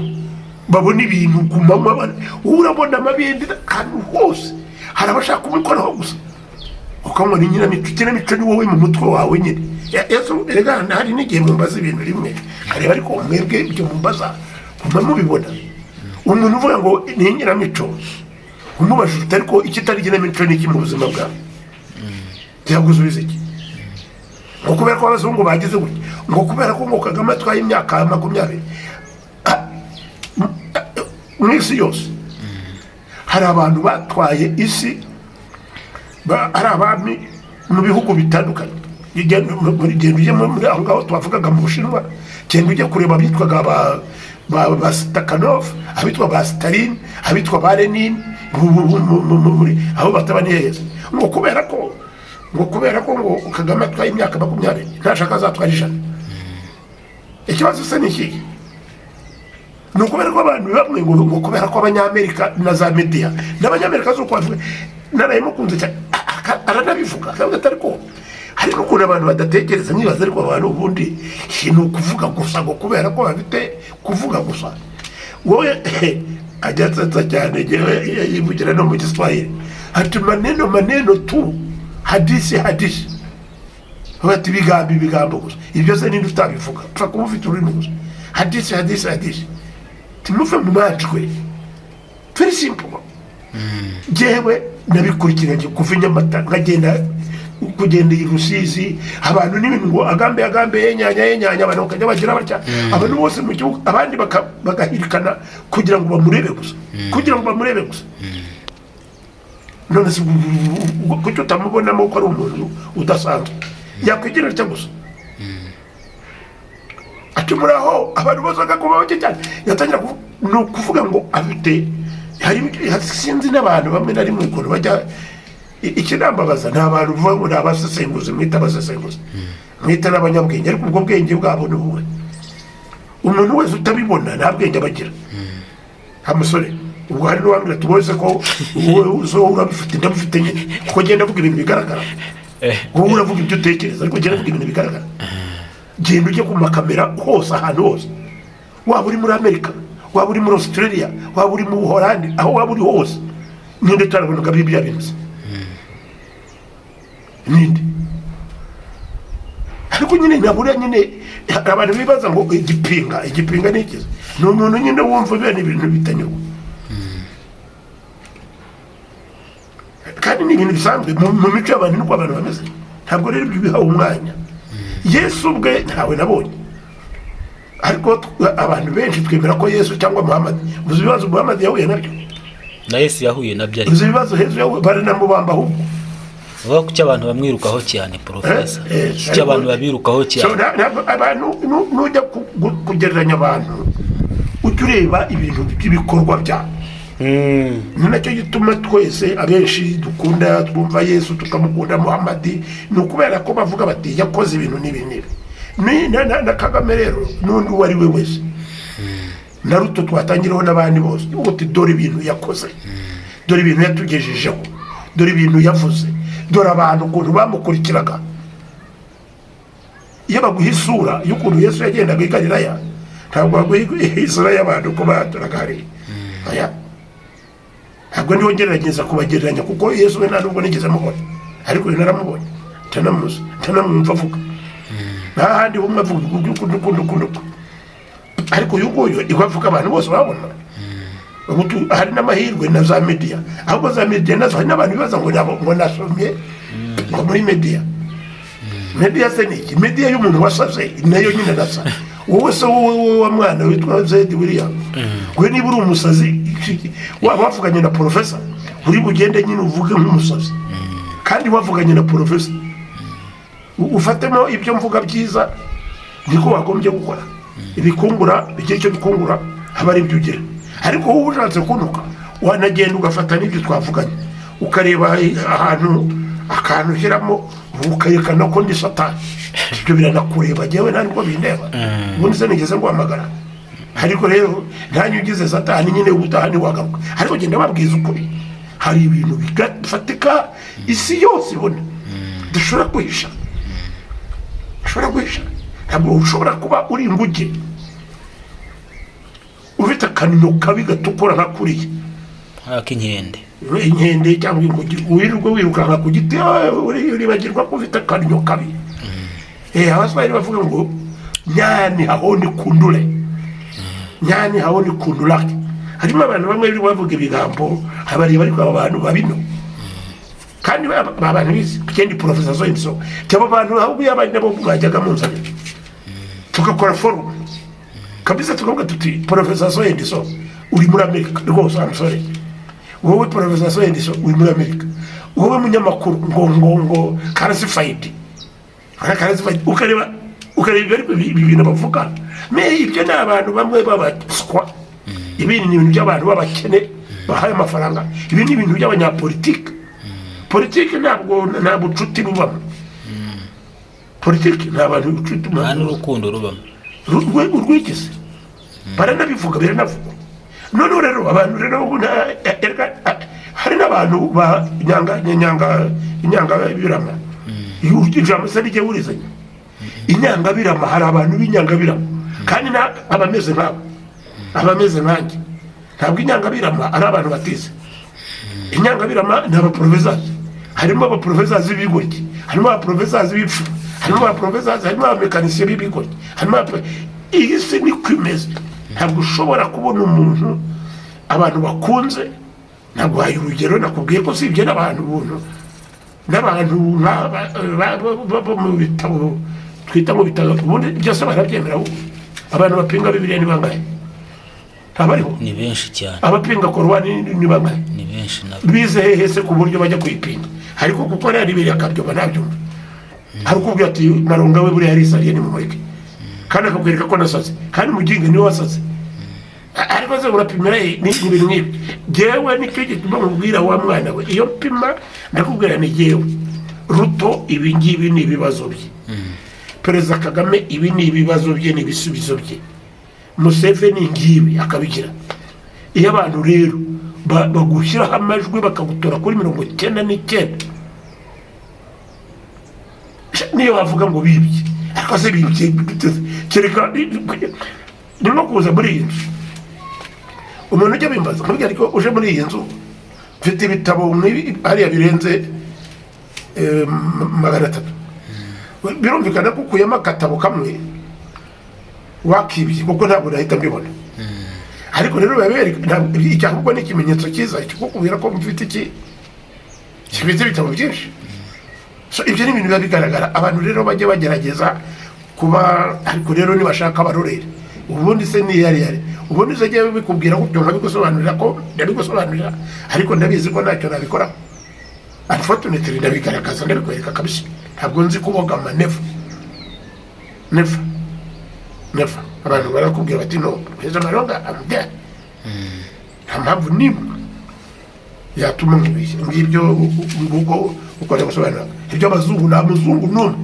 babona ibintu kumama urabona amabendera kandi hose harabashaka kumikoraho gusa ukamwa ni nyinamico ikinamico ni wowe mu mutwe wawe nyine yesu erega hari n'igihe mumbaza ibintu rimwe areba ariko mwebwe ibyo mumbaza mubibona umuntu uvuga ngo ni nyinamico umubajije ariko ikitari nyinamico ni iki mu buzima bwawe byaguzubiza iki ngo kubera ko abazungu bagize gutya ngo kubera ko ngo Kagame atwaye imyaka 20 mw'isi yose hari abantu batwaye isi hari abami mu bihugu bitandukanye muri aho ngaho twavugaga mu Bushinwa cyangwa ujya kureba abitwaga ba Stakhanov abitwa ba Stalin abitwa ba Lenin aho batabaniye ngo kubera ko ngo Kagame atwaye imyaka 20 ntashaka azatwara 100 ikibazo se ni iki ni ukubera ko abantu bamwe ngo kubera ko abanyamerika na za media n'abanyamerika zo kwavuga narayimukunze cyane aranabivuga akavuga atari ko hari n'ukuntu abantu badatekereza nibaza ariko abantu ubundi ni ukuvuga gusa ngo kubera ko bafite kuvuga gusa wowe ajya atsatsa cyane yivugira no mu Kiswahili ati maneno tu hadisi bati ibigambo gusa ibyo se ninde utabivuga pfa kuba ufite ururimi gusa hadisi timuve mu matwi very simple jewe nabikurikiranye kuva Nyamata nkagenda kugenda i Rusizi abantu n'ibintu ngo agambe yenyanya abantu bakajya bagira batya abantu bose mu gihugu abandi bagahirikana kugira ngo bamurebe gusa none se kuki utamubonamo ko ari umuntu udasanzwe yakwigira atya gusa ati muraho abantu bose bakakubaho cyane yatangira kuvuga ngo afite hari sinzi n'abantu bamwe na rimwe ukuntu bajya ikinambabaza nta bantu uvuga ngo ni abasesenguzi mwita abasesenguzi mwita n'abanyabwenge ariko ubwo bwenge bwabo ni buwe umuntu wese utabibona nta bwenge abagira nta musore ubwo hari n'uwambwira tubose ko wowe urabifite ndabifite nyine kuko genda avuga ibintu bigaragara wowe uravuga ibyo utekereza ariko genda avuga ibintu bigaragara genda ujye ku makamera hose ahantu hose waba uri muri Amerika waba uri muri Australia waba uri mu Buholandi aho waba uri hose ninde utarabona bibiriya bintu ninde ariko nyine nabura nyine abantu bibaza ngo igipinga ni iki ni umuntu nyine wumva bene ibintu bitanyuka kandi ni ibintu bisanzwe mu mico y'abantu nuko abantu bameze ntabwo rero ibyo bihawe umwanya Yesu ubwe ntawe nabonye ariko abantu benshi twemera ko Yesu cyangwa Muhammad uzi ibibazo Muhammad yahuye nabyo na Yesu yahuye nabyo uzi ibibazo Yesu yahuye baranamubamba ahubwo uvuga ko abantu bamwirukaho cyane profesa cyo abantu babirukaho cyane abantu nujya kugereranya abantu ujya ureba ibintu by'ibikorwa byabo ni nacyo gituma twese abenshi dukunda twumva Yesu tukamukunda Muhammad ni ukubera ko bavuga bati yakoze ibintu n'ibi na Kagame rero n'undi uwo ari we wese na Ruto twatangiraho n'abandi bose uti dore ibintu yakoze dore ibintu yatugejejeho dore ibintu yavuze dore abantu ukuntu bamukurikiraga iyo baguha isura y'ukuntu Yesu yagendaga i Galilaya ntabwo baguha isura y'abantu ko baturaga hariya ntabwo niho ngerageza kubagereranya kuko Yesu we nta nubwo nigeze amubona ariko uyu naramubonye ntanamwumva avuga nta handi bumwe avuga ukuntu ariko uyu nguyu iwe avuga abantu bose babona hari n'amahirwe na za media ahubwo za media nazo hari n'abantu bibaza ngo nasomye ngo muri media se ni iki media y'umuntu wasaze nayo nyine nasa wowe se wowe wa mwana witwa Zedi William we niba uri umusazi waba wavuganye na professor uri bugende nyine uvuge nk'umusazi kandi wavuganye na professor ufatemo ibyo mvuga byiza niko wagombye gukora ibikungura bigiye cyo bikungura haba ari ibyo ugira ariko wowe ushatse kunuka wanagenda ugafata n'ibyo twavuganye ukareba akantu ushyiramo ukarekana ko ndi satani ibyo biranakureba jewe ntabwo bindeba ubundi se nigeze nguhamagara ariko rero ntanyu ugize satani nyine ubutaha ntiwagaruka ariko genda babwiza ukuri hari ibintu bifatika isi yose ibona dushobora guhisha ntabwo ushobora kuba uri inguge ufite akanino kabi gatukura nka kuriya inkende cyangwa inguge wirirwa wirukanka ku giti uribagirwa ko ufite akanino kabi abaswahili bavuga ngo nyani haoni kundulake harimo abantu bamwe bavuga ibigambo abareba ariko aba bantu babino kandi abantu bizi kendi Professor Zoinso cyabo abantu ahubwo yabandi nabo bajyaga mu nzara tugakora forum kabisa tukavuga tuti Professor Zoinso uri muri Amerika rwose amusore wowe Professor Zoinso uri muri Amerika wowe munyamakuru ngo classified ukareba ibintu bavuga ibyo ni abantu bamwe babaswa ibindi ni ibintu by'abantu b'abakene bahaye amafaranga ibi ni ibintu by'abanyapolitike politiki ntabwo nta bucuti bubamo politiki nta bantu bucuti nta n'urukundo rubamo urwigize baranabivuga biranavuga. None rero abantu rero hari n'abantu ba inyanga birama ijambo se rije wurizanya inyanga birama. Hari abantu b'inyanga birama kandi abameze nkabo abameze nkanjye. Ntabwo inyanga birama ari abantu batize. Inyanga birama ni abaprofesors. Harimo abaprofesors b'ibigoryi, harimo abaprofesors b'ipfu, harimo abaprofesors, harimo abamekanisiye b'ibigoryi, harimo iyi si ni kwimeze. Ntabwo ushobora kubona umuntu abantu bakunze. Ntabwo haye urugero nakubwiye ko sibye n'abantu buntu n'abantu bo mu bitabo twita mu bitabo ubundi byose barabyemera. Abantu bapinga Bibiliya ni bangahe? Abariho ni benshi cyane. Abapinga Korowani ni bangahe? Ni benshi nabo. Bize hese ku buryo bajya kuyipinga, ariko kuko ari Bibiliya akabyo nabyumva. Hari ukubwira ati Maronga we buri yarisariye ni mu mureke, kandi akakwereka ko nasaze, kandi muginga niwe wasaze. Ariko ze urapimira ni ibintu nk'ibi. Jewe nicyo gituma mubwira wa mwana we, iyo pima ndakubwira ni jewe Ruto ibi ngibi ni ibibazo bye, Perezida Kagame ibi ni ibibazo bye n'ibisubizo bye, Museveni ngibi akabigira. Iyo abantu rero bagushyiraho amajwi bakagutora kuri 99 niyo bavuga ngo bibye, ariko se bibye kereka ni no kuza muri iyi nzu. Umuntu ujya bimbaza nkubwira ariko uje muri iyi nzu mfite ibitabo hariya birenze 300. Birumvikana ko ukuyemo akatabo kamwe wakibye kuko ntabwo nahita mbibona. Ariko rero icyahubwo ni ikimenyetso cyiza kikubwira ko mfite kibitse ibitabo byinshi. So ibyo ni ibintu biba bigaragara. Abantu rero bajye bagerageza kuba, ariko rero nibashaka abarorere ubundi se ni yari ubundi se giye bikubwira gutyo nkabigusobanurira ko ndabigusobanurira, ariko ndabizi ko ntacyo nabikora. Unfortunately ndabigaragaza ndabikwereka kabisa. Ntabwo nzi kubogama never. Abantu barakubwira bati no Perezida Maronga amujya nta mpamvu nimwe yatuma ngibyo nguko ukora gusobanura ibyo abazungu na muzungu n'umwe.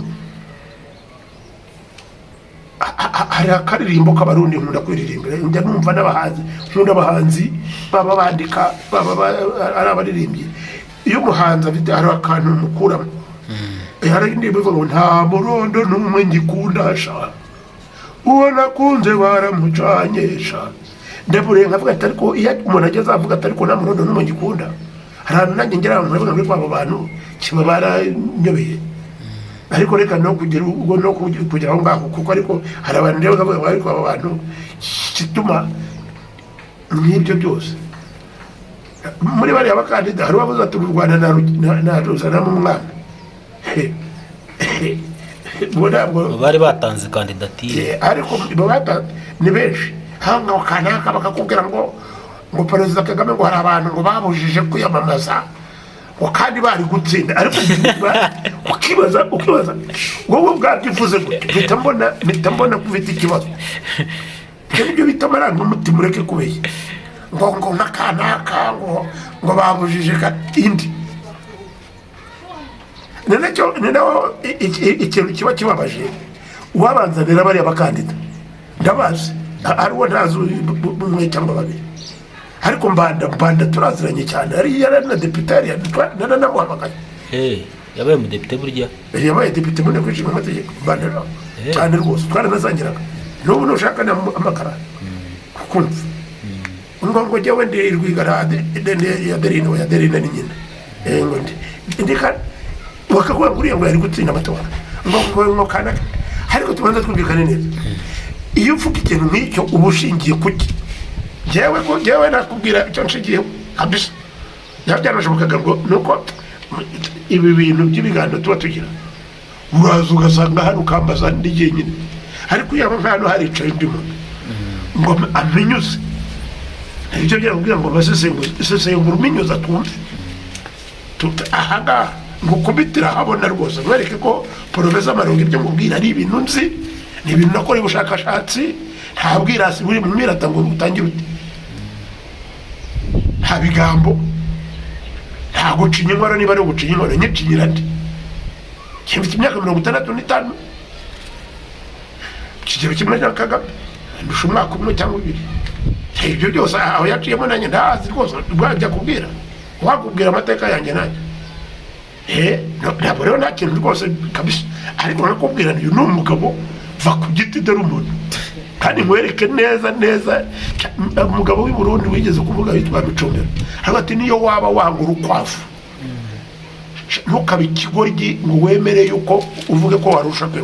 Hari akaririmbo k'abarundi nkunda kwiririmbira, njya numva n'abahanzi baba bandika ari abaririmbyi. Iyo umuhanzi afite hari akantu mukuramo, hari indirimbo ivuga ngo nta murondo n'umwe ngikundasha, uwo nakunze baramucanyesha. Ndabure nkavuga ati ariko iyo umuntu ageze avuga ati ariko nta murondo n'umwe ngikunda, hari ahantu nanjye ngera nkavuga ngo abo bantu kiba baranyobeye. Ariko reka no kugira ubwo no kugira aho ngaho, kuko ariko hari abantu rero bavuga ariko abo bantu kituma n'ibyo byose. Muri bari abakandida hari bavuze ati u Rwanda na ruzana mu mwana. Bari batanze kandidatire ariko ni benshi. Hanga kanaka bakakubwira ngo Perezida Kagame ngo hari abantu ngo babujije kwiyamamaza kandi bari gutsinda. Ariko ukibaza wowe ubwabyivuze gute? Mpita mbona kufite ikibazo. Ibyo bita amarangamutima ureke kubeshya ngo nakanaka ngo babujije indi. Nenaho ikintu kiba kibabaje, uwabanzanira bariya bakandida ndabazi, ari uwo ntazi umwe cyangwa babiri, ariko mbanda turaziranye cyane. Ari yari na depute yari nanamuhamagaye. Yabaye umudepite burya? Yabaye depite mu nteko ishinga amategeko. Mbanda cyane rwose twaranazangiraga. N'ubu nushaka n'amakara kukumva ngo jyewe ndi Rwigara ya Derine ni nyina ngo ndika bakakubwira ngo uriya ngo yari gutsinda amatora ngo kanaka. Ariko tubanza twumvikane neza, iyo uvuga ikintu nk'icyo uba ushingiye kuki? Jyewe nakubwira icyo nshingiyeho kabisa. Byanashobokaga ngo nuko ibi bintu by'ibiganiro tuba tugira, uraza ugasanga hano ukambaza ndi jyenyine, ariko iyo hano haricaye undi muntu ngo amenyuze. Ibyo byakubwira ngo basesengura uminyuza twumve ahangaha ngo kubitira habona rwose, mwereke ko Profesa Maronga ibyo mubwira ari ibintu nzi, ni ibintu nakora ubushakashatsi. Nta bwirasi buri mu mirata ngo utangire uti nta bigambo, nta gucinya inkwara. Niba ari ugucinya inkwara nyicinyira ndi kimfite imyaka 65 kigero kimwe cya Kagame. ndusha umwaka umwe cyangwa ibiri. Ibyo byose aho yaciyemo nanjye ndahazi rwose, bwajya kubwira wakubwira amateka yanjye nanjye. Ntabwo rero nta kintu rwose kabisa, ariko nakubwira uyu ni umugabo va ku giti dore umuntu, kandi nkwereke neza neza. Umugabo w'i Burundi wigeze kuvuga witwa Micombero hagati niyo waba wanga urukwavu ntukabe ikigoryi ngo wemere yuko uvuge ko warusha kwe,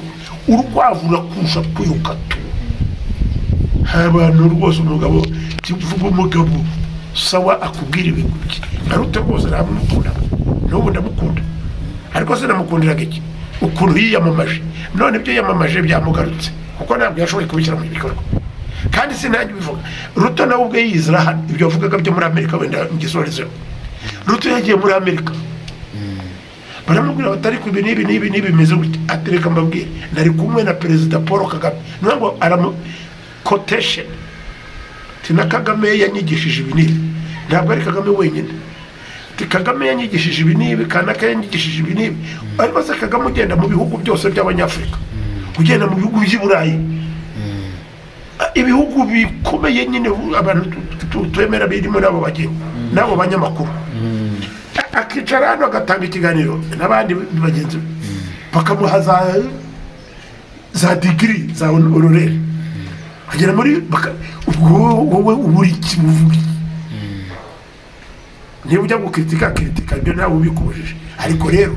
urukwavu urakurusha kwiruka tu. Abantu rwose umugabo kivuga umugabo sawa akubwira ibintu bye arute rwose namukunda, n'ubu ndamukunda, ariko sinamukundiraga iki ukuntu yiyamamaje. None ibyo yamamaje byamugarutse kuko ntabwo yashoboye kubishyira mu bikorwa, kandi sinange bivuga. Ruto nawe ubwe yizira hano ibyo avugaga byo muri Amerika, wenda ngisorezeho. Ruto yagiye muri Amerika baramubwira batari ku ibi n'ibi bimeze gute, atereka mbabwire nari kumwe na Perezida Paul Kagame, nubwo quotation tina Kagame yanyigishije ibi n'ibi, ntabwo ari Kagame wenyine. Kagame yanyigishije ibi n'ibi, Kanaka yanyigishije ibi n'ibi, ariko se Kagame ugenda mu bihugu byose by'Abanyafurika, ugenda mu bihugu by'i Burayi, ibihugu bikomeye nyine abantu twemera birimo nabo bagiye nabo banyamakuru, akicara hano agatanga ikiganiro n'abandi bagenzi bakamuha za digiri za honorere, agera muri wowe uburi kimuvuga. Niba ujya gukritika ibyo nawe ubikubujije, ariko rero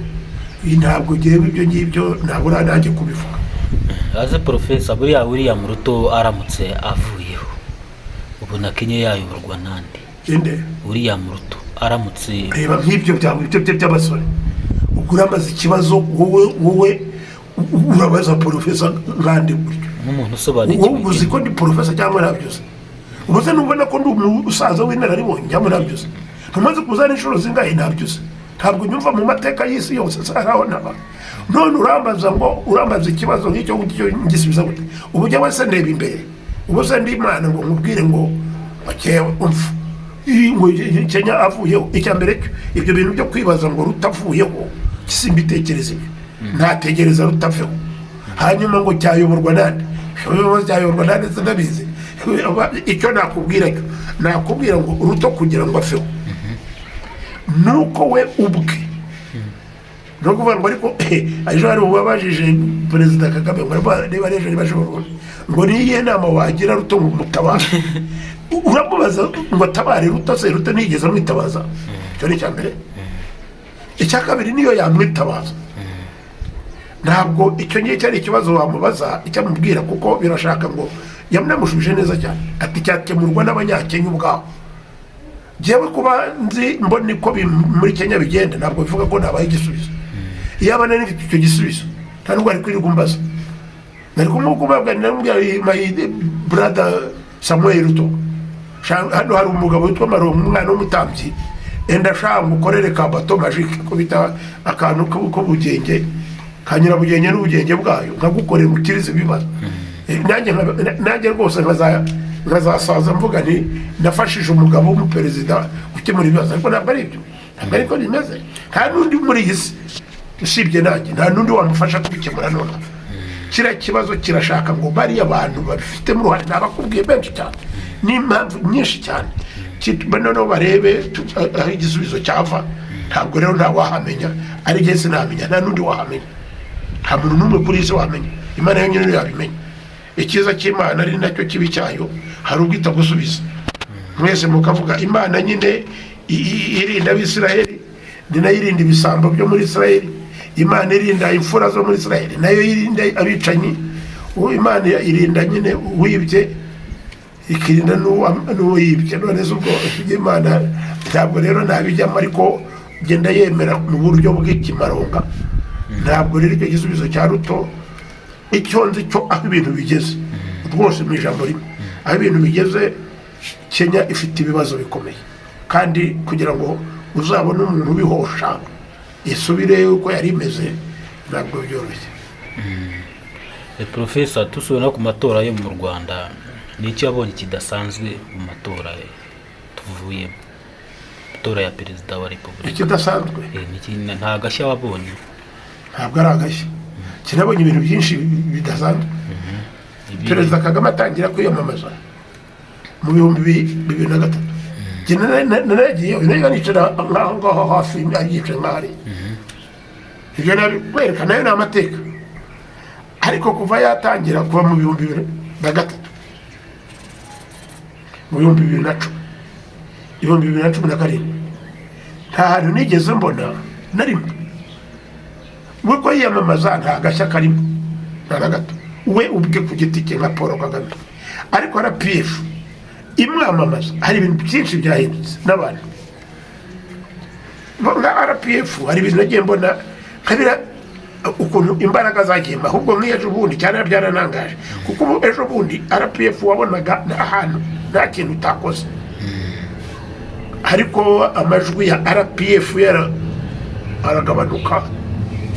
ntabwo ngewe ibyo ngibyo ntabura nanjye kubivuga. Aze Profesa, buriya William Ruto aramutse avuyeho ubona Kenya yayoborwa nande? Inde William Ruto aramutse, reba nk'ibyo by'abasore, ubwo uramaze ikibazo wowe urabaza Profesa ngande buryo nk'umuntu usobanukiwe. wowe uzi ko ndi Profesa cyangwa nabyuze? Ubuze nubona ko ndi umusaza w'inararibonye cyangwa nabyuze? Ntumaze kuzana inshuro zingahe nabyuze? Ntabwo nyumva mu mateka y'isi yose saraho naba. None urambaza ikibazo nk'icyo ngisubiza gute? Ubujya wese ndeba imbere, ubuze ndi Imana ngo nkubwire ngo wakewe umfu ngo Kenya avuyeho. Icya mbere cyo ibyo bintu byo kwibaza ngo rutavuyeho simbitekereza ibyo, ntategereza rutaveho. Hanyuma ngo cyayoborwa nande? Cyayoborwa nande sinabizi. Icyo nakubwira cyo nakubwira ngo Ruto kugira ngo afeho nuko we ubwe no kuvuga ngo ariko ejo hari ubabajije Perezida Kagame ngo reba rejo ribashobora ngo niye nama wagira Ruto ngo mutabara. Uramubaza ngo atabare Ruto, se Ruto nigeze amwitabaza? Cyo ni cyambere. Icya kabiri niyo yamwitabaza, ntabwo icyo ngiye cyari ikibazo wamubaza icyamubwira, kuko birashaka ngo yamunamushuje neza cyane ati cyakemurwa n'Abanyakenya ubwabo. Jewe kuba nzi mbone ko muri Kenya bigenda ntabwo bivuga ko nabaye igisubizo. Yaba nari mfite icyo gisubizo nta nubwo ari kwirirwa umbaza, nari kumubwira my brother Samuel Ruto, hano hari umugabo witwa Maronko, umwana w'umutambyi, enda shaka mukorere ka bato magique ko bita akantu ko bugenge kanyura bugenge n'ubugenge bwayo nkagukorera mukirize bibazo. Nanjye rwose nkazasaza mvuga nti nafashije umugabo w'umuperezida gukemura ibibazo, ariko ntabwo ari ibyo, ntabwo ariko bimeze. Nta n'undi muri iyi si usibye nanjye, nta n'undi wamufasha kubikemura. None kiriya kibazo kirashaka ngo bariya abantu babifitemo uruhare, nabakubwiye benshi cyane n'impamvu nyinshi cyane, noneho barebe aho igisubizo cyava. Ntabwo rero nta wahamenya, ari jye sinamenya, nta n'undi wahamenya, nta muntu n'umwe kuri isi wamenya. Imana yonyine niyo yabimenya. Icyiza cy'Imana ari nacyo kibi cyayo, hari ubwo itagusubiza. Mwese mukavuga Imana nyine irinda Abisiraheli, ni nayo irinda ibisambo byo muri Isiraheli. Imana irinda imfura zo muri Isiraheli, nayo irinda abicanyi. Imana irinda nyine uwibye, ikirinda n'uwo yibye. None ubwo Imana ntabwo rero nabijyamo, ariko genda yemera mu buryo bw'ikimaronga. Ntabwo rero icyo gisubizo cya Ruto, icyo nzi cyo aho ibintu bigeze rwose mu ijambo rimwe, aho ibintu bigeze Kenya ifite ibibazo bikomeye, kandi kugira ngo uzabone umuntu ubihosha isubire uko yari imeze ntabwo byoroshye. Profesa, tusubira ku matora yo mu Rwanda, ni iki yabonye kidasanzwe mu matora tuvuyemo, matora ya Perezida wa Repubulika? Ikidasanzwe nta gashya wabonye? Ntabwo ari agashya, kinabonye ibintu byinshi bidasanzwe. perezida Kagame atangira kwiyamamaza mu 2003 naragiye nicara ngaho hafi yicaye nk'ahari ibyo nabikwereka nayo ni amateka ariko kuva yatangira kuva mu 2003 mu 2010 nta hantu nigeze mbona na rimwe uko yiyamamaza nta gashya karimo nta na gato we ubwe ku giti cye nka Paul Kagame ariko RPF imwamamaza hari ibintu byinshi byahindutse n'abantu nka RPF hari ibintu nagiye mbona kabira ukuntu imbaraga zagiye ahubwo nk'ejo bundi cyane byaranangaje kuko ejo bundi RPF wabonaga ahantu nta kintu utakoze ariko amajwi ya RPF aragabanuka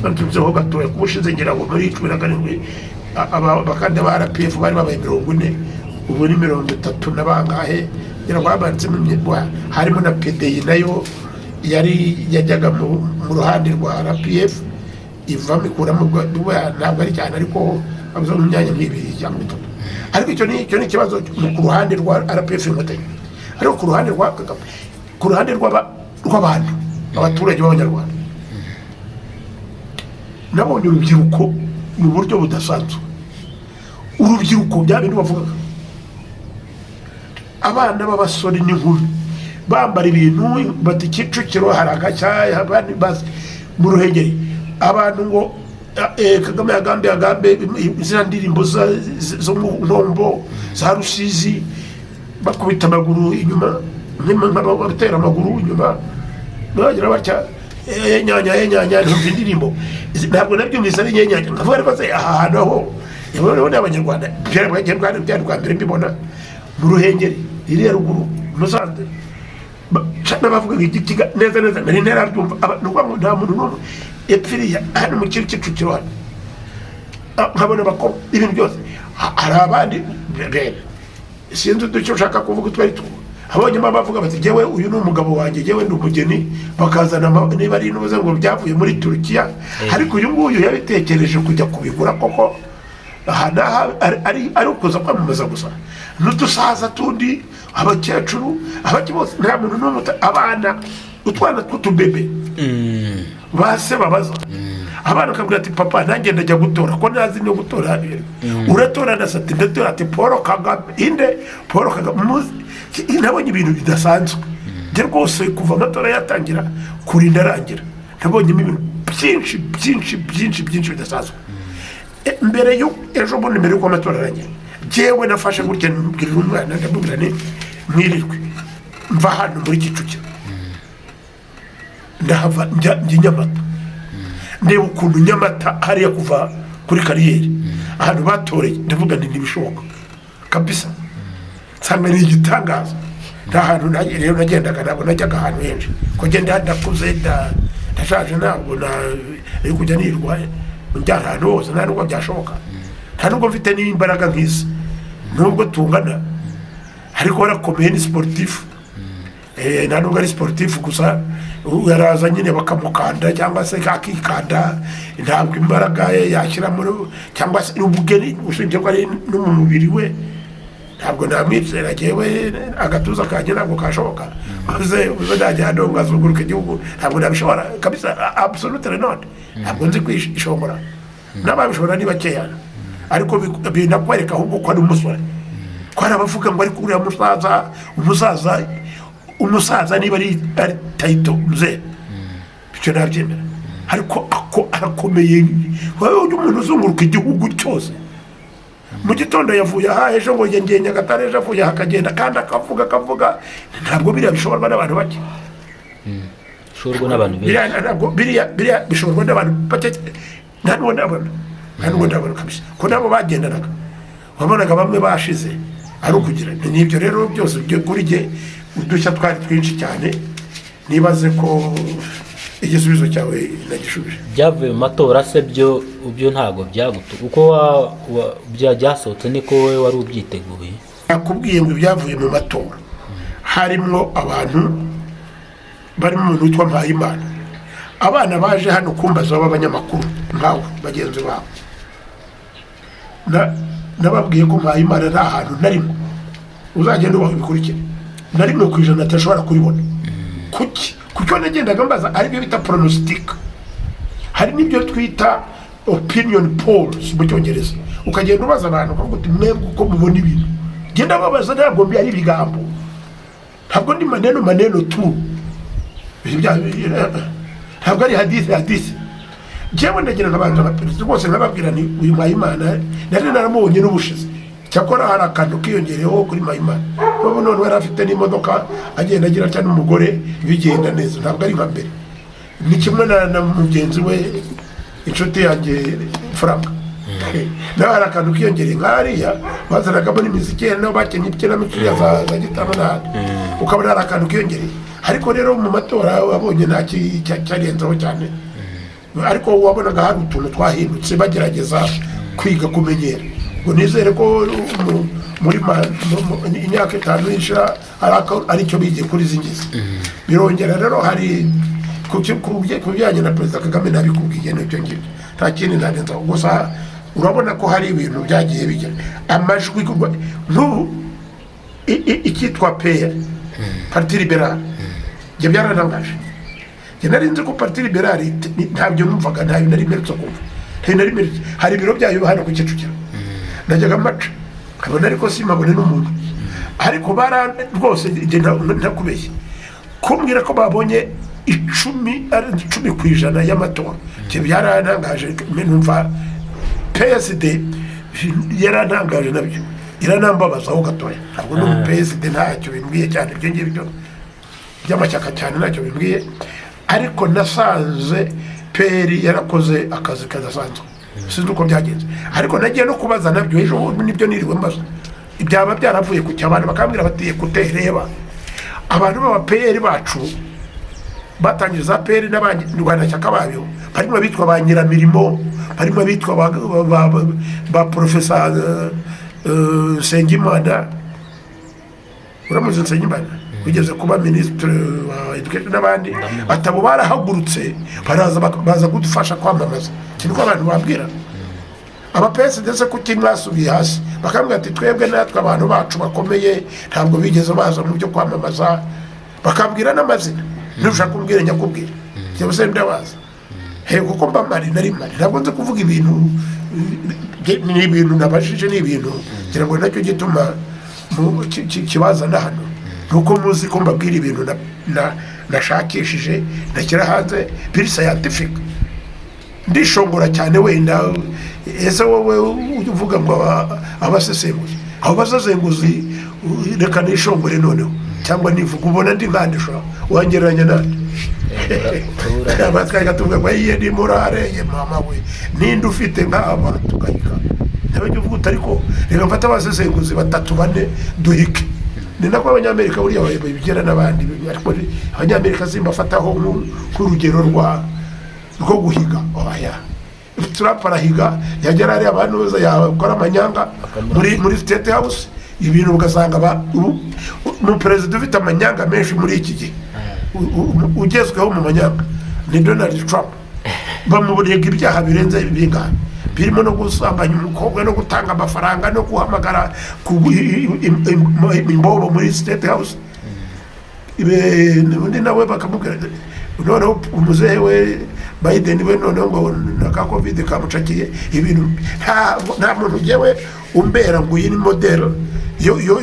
ntuzeho gatoya kubushize ngira ngo muri 17 abakanda ba RPF bari babaye 40 ubu ni 30 nabangahe ngira ngo babanze harimo na PDI nayo yari yajyaga mu ruhande rwa RPF iva mikura mu ntabwo ari cyane ariko abuzo mu myanya nk'ibiri cyangwa bitatu ariko icyo ni ikibazo ku ruhande rwa RPF inkotanyi ariko ku ruhande rwa Kagame ku ruhande rw'abantu abaturage b'abanyarwanda nabonye urubyiruko mu buryo budasanzwe urubyiruko bya bintu bavugaga abana b'abasore n'inkumi bambara ibintu bati Kicukiro hari agacyayi abandi basi mu Ruhengeri abantu ngo Kagame yagambe izina ndirimbo zo mu Ntombo za Rusizi bakubita amaguru inyuma nk'abatera amaguru inyuma bagira batya nyanya ntumva indirimbo ntabwo nabyumvise ari nyanya nkavuga ariko se aha hantu aho yewe n'abanyarwanda byari bwa mbere mbibona mu Ruhengeri iriya ruguru Musanze n'abavuga igikiga neza nari narabyumva nuko nta muntu n'umwe yapfiriye hano mu Kicukiro hano nkabona bakora ibintu byose hari abandi sinzi icyo ushaka kuvuga utwari two abonye bavuga bati jewe uyu ni umugabo wanjye jewe ndi umugeni bakazana niba ari inuze ngo byavuye muri Turukiya ariko uyu nguyu yabitekereje kujya kubigura koko ari ukuza kwamamaza gusa n'udusaza tundi abakecuru abaki bose nta muntu n'umwe abana utwana tw'utubebe base babaza abana akabwira ati papa nanjye ndajya gutora ko nazi no gutora uratora na sati ndatora ati Paul Kagame inde Paul Kagame nabonye ibintu bidasanzwe nge rwose kuva amatora yatangira kurinda arangira nabonye ibintu byinshi bidasanzwe mbere ejo bundi mbere y'uko amatora arangira jewe nafashe gutya mbwirira umwana ndamubwira ni mwirirwe mva hano muri Kicukiro ndahava njya Nyamata ndeba ukuntu Nyamata hariya kuva kuri kariyeri ahantu batoreye ndavuga nti ntibishoboka kabisa nsanga ni igitangaza nta hantu rero nagendaga ntabwo najyaga ahantu henshi ko ngenda ndakuze ndashaje ntabwo ari kujya nirwaye njyana ahantu hose nta nubwo byashoboka nta nubwo mfite n'imbaraga nk'izi nubwo tungana ariko warakomeye ni sportif nta nubwo ari sportif gusa yaraza nyine bakamukanda cyangwa se kakikanda ntabwo imbaraga yashyira muri cyangwa se ubugeni ushinzwe ko ari no mu mubiri we ntabwo namwizera jewe agatuza kanje ntabwo kashoboka uze najya ndonga zuguruka igihugu ntabwo nabishobora kabisa absolutely not ntabwo nzi kwishongora n'ababishobora ni bakeya ariko binakwereka ahubwo ko ari umusore ko ari abavuga ngo ari kuriya umusaza niba ari tayito mzee bityo nabyemera ariko ako arakomeye wowe umuntu uzunguruka igihugu cyose mu gitondo yavuye aha ejo ngo ngiye Nyagatare ejo avuye akagenda kandi akavuga ntabwo biriya bishoborwa n'abantu bake bishoborwa n'abantu benshi biriya bishoborwa n'abantu bake nta n'uwo ndabona kabisa ko nabo bagendanaga wabonaga bamwe bashize ari ukugira n'ibyo rero byose kuri jye udushya twari twinshi cyane nibaze ko igisubizo cyawe nagishubije byavuye mu matora se byo ntabwo byagutu uko byasohotse niko wowe wari ubyiteguye nakubwiye ngo byavuye mu matora harimo abantu bari mu muntu witwa Mpayimana abana baje hano kumbaza b'abanyamakuru nkawe bagenzi babo nababwiye ko Mpayimana nta hantu narimo uzagenda ubaho bikurikira na rimwe ku ijana atashobora kuribona. Kuko nagendaga mbaza aribyo bita pronostic, hari n'ibyo twita opinion polls mu cyongereza, ukagenda ubaza abantu ukavuga uti mwebwe uko mubona ibintu, genda babaza, ntabwo mbi ari ibigambo, ntabwo ndi maneno tu, ntabwo ari hadithi. Jewe ndagira n'abantu abaperezida bose nkababwira ni uyu Mpayimana nari naramubonye n'ubushize, cyakora hari akantu kiyongereho kuri Mpayimana, babo none wari afite n'imodoka agenda agira cyane n'umugore bigenda neza, ntabwo ari nka mbere. Ni kimwe na mugenzi we inshuti yanjye Frank, nawe hari akantu kiyongereye nk'ariya bazanagamo n'imiziki nabo bakenye ikinamico za gitano n'ahandi, ukabona hari akantu kiyongereye. Ariko rero mu matora wabonye nta cyarenzaho cyane, ariko wabonaga hari utuntu twahindutse bagerageza kwiga kumenyera. Ngo nizere ko muri imyaka 5 y'ishira ari cyo bigiye kuri zingiza birongera. Rero hari kubijyanye na Perezida Kagame nabikubwiye n'ibyo ngibyo, nta kindi narenza. Gusa urabona ko hari ibintu byagiye bijya amajwi n'ubu ikitwa PER, Parti Liberal, ibyo byaratangaje. Nari nzi ko Parti Liberal ntabyo numvaga, ntabyo nari mperutse kumva. Hari ibiro byayo hano ku Kicukiro, najyaga maca nkabona ariko simabone n'umuntu, ariko rwose ntakubeshye kumbwira ko babonye 10% y'amatora. Ibyo byarantangaje, numva PSD yarantangaje nabyo, iranambabazaho gatoya. Ntabwo n'ubu PSD ntacyo bimbwiye cyane, ibyo ngibyo by'amashyaka cyane ntacyo bimbwiye, ariko nasanze PER yarakoze akazi kadasanzwe. Sinzi uko byagenze, ariko nagiye no kubaza nabyo ejo nibyo niriwe mbaza, ibyaba byaravuye ku cyabana bakambwira batiye kutereba abantu baba PER bacu batangiza za PER n'abandi Rwanda cyaka babyo, barimo bitwa ba Nyiramirimo, barimo bitwa ba Professor Nsengimana, uramuzi Nsengimana ugeze kuba Ministre wa Education n'abandi, batabo barahagurutse baza kudufasha kwamamaza. Kintu abantu babwira abapesi ndetse ko kimwasubiye hasi, bakambwira ati twebwe natwe abantu bacu bakomeye ntabwo bigeze baza mu byo kwamamaza, bakambwira n'amazina ntushaka kumbwira nyakubwira cyose ndabaza. Kuko mba mari ntabwo nzi kuvuga ibintu, ni ibintu nabashije, ni ibintu ngira ngo nacyo gituma kibazana hano, nuko muzi ko mbabwira ibintu nashakishije nashyira hanze biri scientific. Ndishongora cyane wenda, ese wowe uvuga ngo abasesenguzi, abo basesenguzi reka nishongore noneho, cyangwa nivuga ubona ndi nkandisha wangereranya nande abatwaye tuvuga ngo iye ni morale ye mama we ninde ufite nk'aba tukayika nawe uvuga utariko reka mfata abasesenguzi 3-4 duhike. Ni nako abanyamerika buriya babigera n'abandi, ariko abanyamerika zimbafataho nk'urugero rwo guhiga. Oya, Trump arahiga, yagera ari abantu beza yakora amanyanga muri State House, ibintu ugasanga mu president ufite amanyanga menshi muri iki gihe ugezweho mu manyanga ni Donald Trump. Bamuburiye ibyaha birenze ibingana, birimo no gusambanya umukobwa no gutanga amafaranga no guhamagara ku imbobo muri State House. Undi nawe bakamubwira noneho umuzehe we Biden we noneho ngo naka COVID kamucakiye ibintu. Nta muntu jewe umbera ngo iyi ni model yo